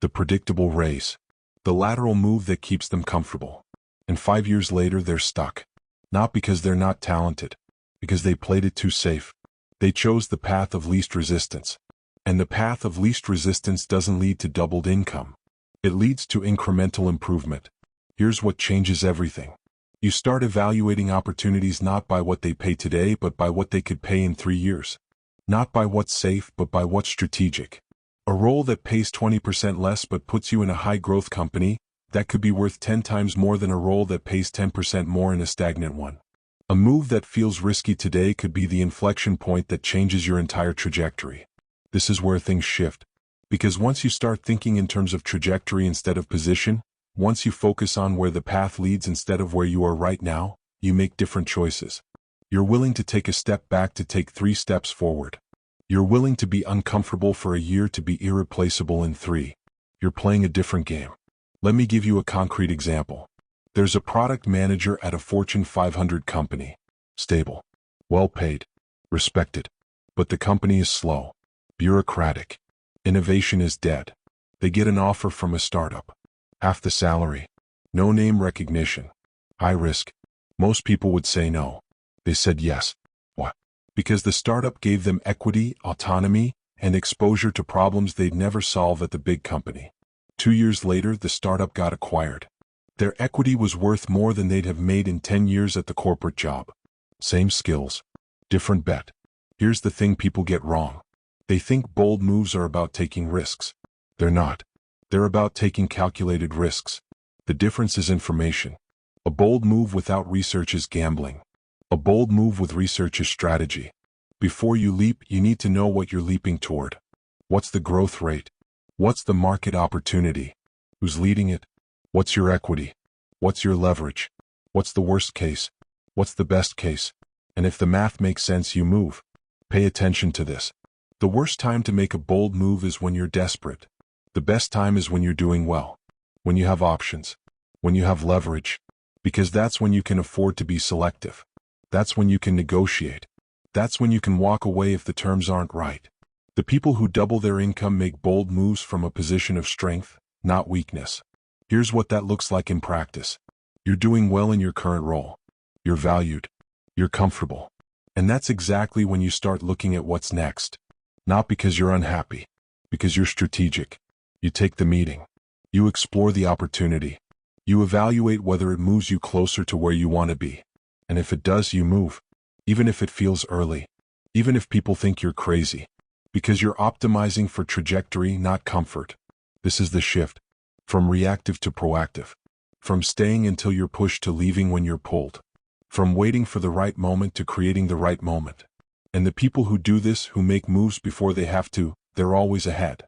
The predictable raise. The lateral move that keeps them comfortable. And 5 years later they're stuck. Not because they're not talented. Because they played it too safe. They chose the path of least resistance. And the path of least resistance doesn't lead to doubled income. It leads to incremental improvement. Here's what changes everything. You start evaluating opportunities not by what they pay today but by what they could pay in 3 years. Not by what's safe but by what's strategic. A role that pays 20% less but puts you in a high-growth company, that could be worth 10 times more than a role that pays 10% more in a stagnant one. A move that feels risky today could be the inflection point that changes your entire trajectory. This is where things shift. Because once you start thinking in terms of trajectory instead of position, once you focus on where the path leads instead of where you are right now, you make different choices. You're willing to take a step back to take 3 steps forward. You're willing to be uncomfortable for a year to be irreplaceable in 3. You're playing a different game. Let me give you a concrete example. There's a product manager at a Fortune 500 company. Stable. Well paid. Respected. But the company is slow. Bureaucratic. Innovation is dead. They get an offer from a startup. Half the salary. No name recognition. High risk. Most people would say no. They said yes. Why? Because the startup gave them equity, autonomy, and exposure to problems they'd never solve at the big company. 2 years later, the startup got acquired. Their equity was worth more than they'd have made in 10 years at the corporate job. Same skills. Different bet. Here's the thing people get wrong. They think bold moves are about taking risks. They're not. They're about taking calculated risks. The difference is information. A bold move without research is gambling. A bold move with research is strategy. Before you leap, you need to know what you're leaping toward. What's the growth rate? What's the market opportunity? Who's leading it? What's your equity? What's your leverage? What's the worst case? What's the best case? And if the math makes sense, you move. Pay attention to this. The worst time to make a bold move is when you're desperate. The best time is when you're doing well. When you have options. When you have leverage. Because that's when you can afford to be selective. That's when you can negotiate. That's when you can walk away if the terms aren't right. The people who double their income make bold moves from a position of strength, not weakness. Here's what that looks like in practice. You're doing well in your current role. You're valued. You're comfortable. And that's exactly when you start looking at what's next. Not because you're unhappy. Because you're strategic. You take the meeting. You explore the opportunity. You evaluate whether it moves you closer to where you want to be. And if it does, you move. Even if it feels early. Even if people think you're crazy. Because you're optimizing for trajectory, not comfort. This is the shift. From reactive to proactive. From staying until you're pushed to leaving when you're pulled. From waiting for the right moment to creating the right moment. And the people who do this, who make moves before they have to, they're always ahead.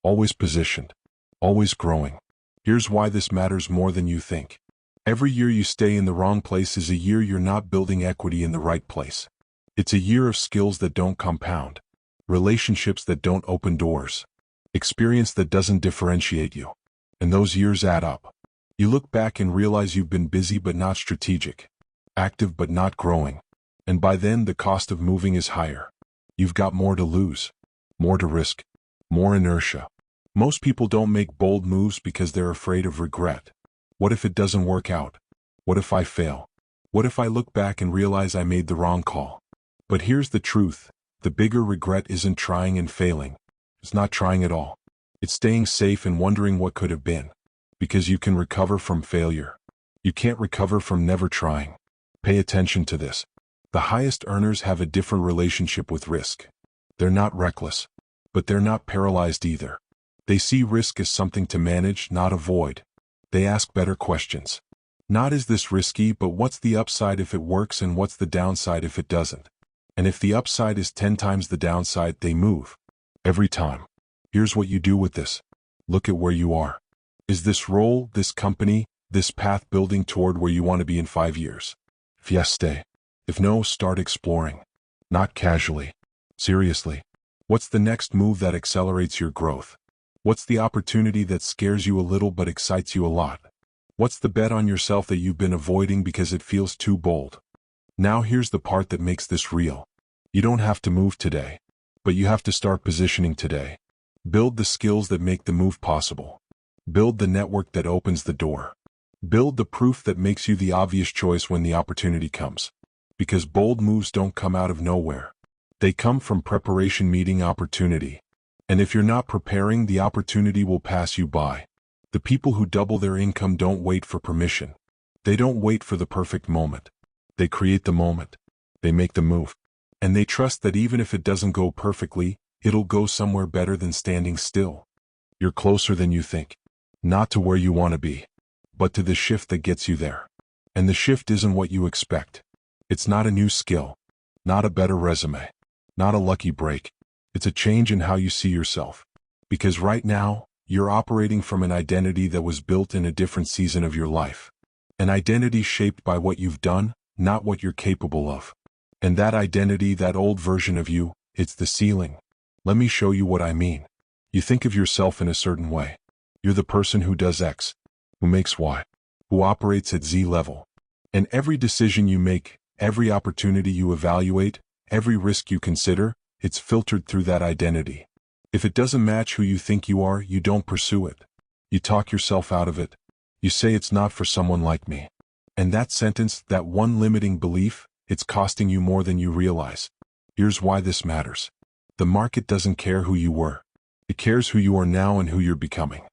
Always positioned. Always growing. Here's why this matters more than you think. Every year you stay in the wrong place is a year you're not building equity in the right place. It's a year of skills that don't compound. Relationships that don't open doors. Experience that doesn't differentiate you. And those years add up. You look back and realize you've been busy but not strategic. Active but not growing. And by then the cost of moving is higher. You've got more to lose. More to risk. More inertia. Most people don't make bold moves because they're afraid of regret. What if it doesn't work out? What if I fail? What if I look back and realize I made the wrong call? But here's the truth. The bigger regret isn't trying and failing. It's not trying at all. It's staying safe and wondering what could have been. Because you can recover from failure. You can't recover from never trying. Pay attention to this. The highest earners have a different relationship with risk. They're not reckless. But they're not paralyzed either. They see risk as something to manage, not avoid. They ask better questions. Not is this risky, but what's the upside if it works and what's the downside if it doesn't? And if the upside is 10 times the downside, they move. Every time. Here's what you do with this. Look at where you are. Is this role, this company, this path building toward where you want to be in 5 years? If yes, stay. If no, start exploring. Not casually. Seriously. What's the next move that accelerates your growth? What's the opportunity that scares you a little but excites you a lot? What's the bet on yourself that you've been avoiding because it feels too bold? Now here's the part that makes this real. You don't have to move today. But you have to start positioning today. Build the skills that make the move possible. Build the network that opens the door. Build the proof that makes you the obvious choice when the opportunity comes. Because bold moves don't come out of nowhere. They come from preparation meeting opportunity. And if you're not preparing, the opportunity will pass you by. The people who double their income don't wait for permission. They don't wait for the perfect moment. They create the moment. They make the move. And they trust that even if it doesn't go perfectly, it'll go somewhere better than standing still. You're closer than you think. Not to where you want to be, but to the shift that gets you there. And the shift isn't what you expect. It's not a new skill, not a better resume, not a lucky break. It's a change in how you see yourself. Because right now, you're operating from an identity that was built in a different season of your life. An identity shaped by what you've done, not what you're capable of. And that identity, that old version of you, it's the ceiling. Let me show you what I mean. You think of yourself in a certain way. You're the person who does X, who makes Y, who operates at Z level. And every decision you make, every opportunity you evaluate, every risk you consider, it's filtered through that identity. If it doesn't match who you think you are, you don't pursue it. You talk yourself out of it. You say it's not for someone like me. And that sentence, that one limiting belief, it's costing you more than you realize. Here's why this matters. The market doesn't care who you were. It cares who you are now and who you're becoming.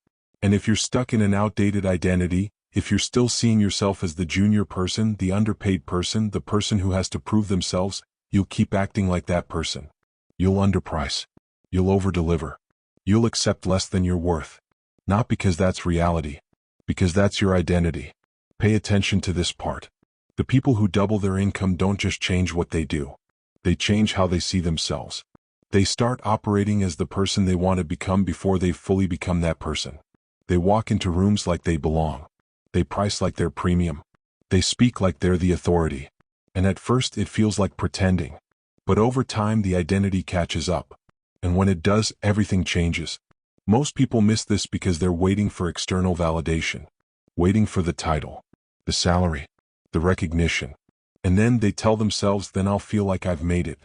And if you're stuck in an outdated identity, if you're still seeing yourself as the junior person, the underpaid person, the person who has to prove themselves, you'll keep acting like that person. You'll underprice. You'll overdeliver. You'll accept less than you're worth. Not because that's reality, because that's your identity. Pay attention to this part. The people who double their income don't just change what they do. They change how they see themselves. They start operating as the person they want to become before they've fully become that person. They walk into rooms like they belong. They price like they're premium. They speak like they're the authority. And at first it feels like pretending. But over time the identity catches up. And when it does, everything changes. Most people miss this because they're waiting for external validation. Waiting for the title, the salary, the recognition. And then they tell themselves, then I'll feel like I've made it.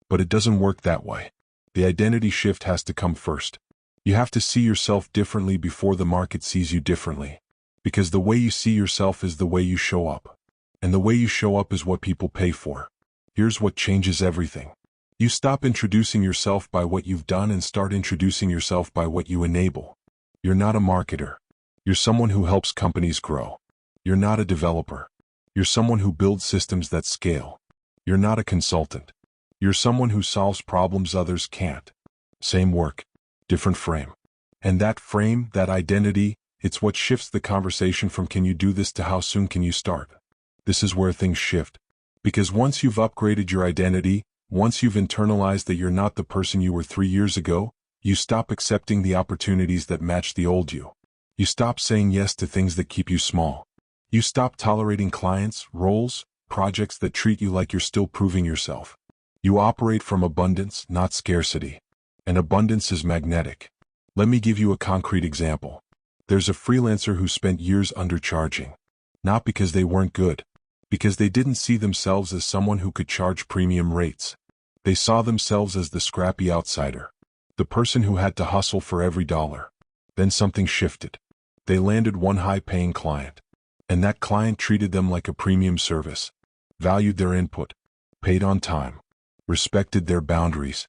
But it doesn't work that way. The identity shift has to come first. You have to see yourself differently before the market sees you differently. Because the way you see yourself is the way you show up. And the way you show up is what people pay for. Here's what changes everything. You stop introducing yourself by what you've done and start introducing yourself by what you enable. You're not a marketer. You're someone who helps companies grow. You're not a developer. You're someone who builds systems that scale. You're not a consultant. You're someone who solves problems others can't. Same work, different frame. And that frame, that identity, it's what shifts the conversation from can you do this to how soon can you start. This is where things shift. Because once you've upgraded your identity, once you've internalized that you're not the person you were 3 years ago, you stop accepting the opportunities that match the old you. You stop saying yes to things that keep you small. You stop tolerating clients, roles, projects that treat you like you're still proving yourself. You operate from abundance, not scarcity. And abundance is magnetic. Let me give you a concrete example. There's a freelancer who spent years undercharging. Not because they weren't good. Because they didn't see themselves as someone who could charge premium rates. They saw themselves as the scrappy outsider. The person who had to hustle for every dollar. Then something shifted. They landed one high-paying client. And that client treated them like a premium service. Valued their input. Paid on time. Respected their boundaries.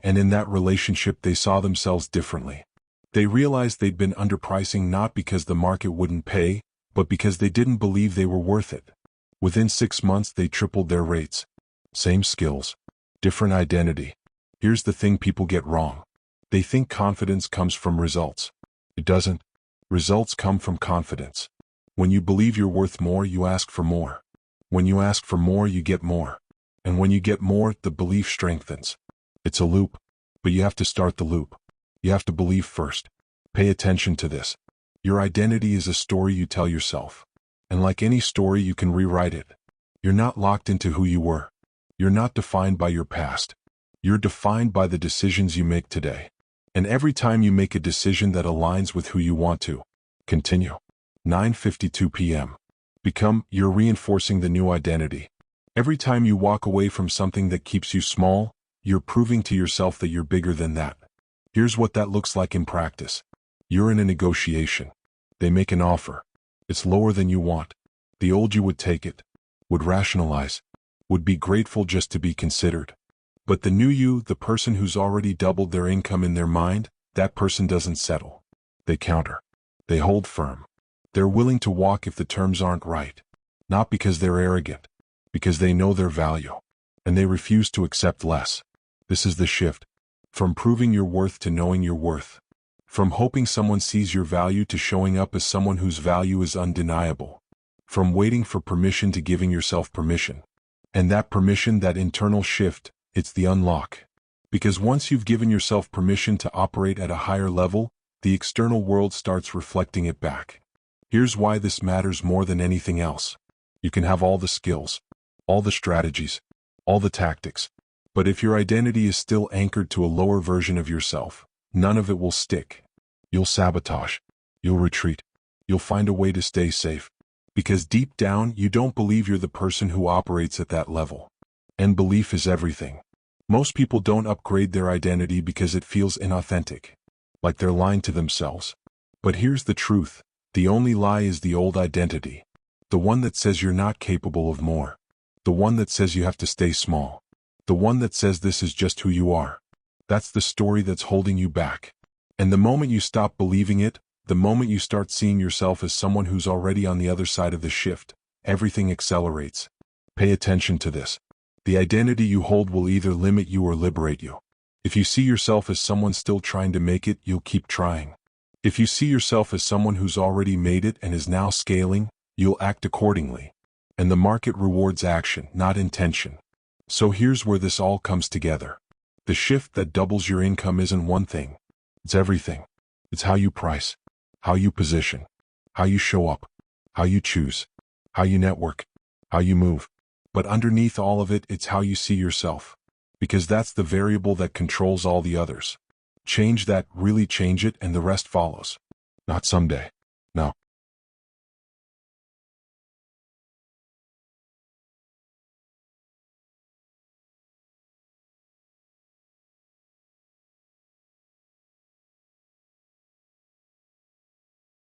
And in that relationship they saw themselves differently. They realized they'd been underpricing not because the market wouldn't pay, but because they didn't believe they were worth it. Within 6 months they tripled their rates. Same skills. Different identity. Here's the thing people get wrong. They think confidence comes from results. It doesn't. Results come from confidence. When you believe you're worth more, you ask for more. When you ask for more, you get more. And when you get more, the belief strengthens. It's a loop. But you have to start the loop. You have to believe first. Pay attention to this. Your identity is a story you tell yourself. And like any story, you can rewrite it. You're not locked into who you were. You're not defined by your past. You're defined by the decisions you make today. And every time you make a decision that aligns with who you want to continue. 9:52 p.m. You're reinforcing the new identity. Every time you walk away from something that keeps you small, you're proving to yourself that you're bigger than that. Here's what that looks like in practice. You're in a negotiation. They make an offer. It's lower than you want. The old you would take it, would rationalize. would be grateful just to be considered. But the new you, the person who's already doubled their income in their mind, that person doesn't settle. They counter. They hold firm. They're willing to walk if the terms aren't right. Not because they're arrogant, because they know their value. And they refuse to accept less. This is the shift. From proving your worth to knowing your worth. From hoping someone sees your value to showing up as someone whose value is undeniable. From waiting for permission to giving yourself permission. And that permission, that internal shift, it's the unlock. Because once you've given yourself permission to operate at a higher level, the external world starts reflecting it back. Here's why this matters more than anything else. You can have all the skills, all the strategies, all the tactics, but if your identity is still anchored to a lower version of yourself, none of it will stick. You'll sabotage. You'll retreat. You'll find a way to stay safe. Because deep down, you don't believe you're the person who operates at that level. And belief is everything. Most people don't upgrade their identity because it feels inauthentic. Like they're lying to themselves. But here's the truth. The only lie is the old identity. The one that says you're not capable of more. The one that says you have to stay small. The one that says this is just who you are. That's the story that's holding you back. And the moment you stop believing it, the moment you start seeing yourself as someone who's already on the other side of the shift, everything accelerates. Pay attention to this. The identity you hold will either limit you or liberate you. If you see yourself as someone still trying to make it, you'll keep trying. If you see yourself as someone who's already made it and is now scaling, you'll act accordingly. And the market rewards action, not intention. So here's where this all comes together. The shift that doubles your income isn't one thing. It's everything. It's how you price, how you position, how you show up, how you choose, how you network, how you move. But underneath all of it, it's how you see yourself. Because that's the variable that controls all the others. Change that, really change it, and the rest follows. Not someday.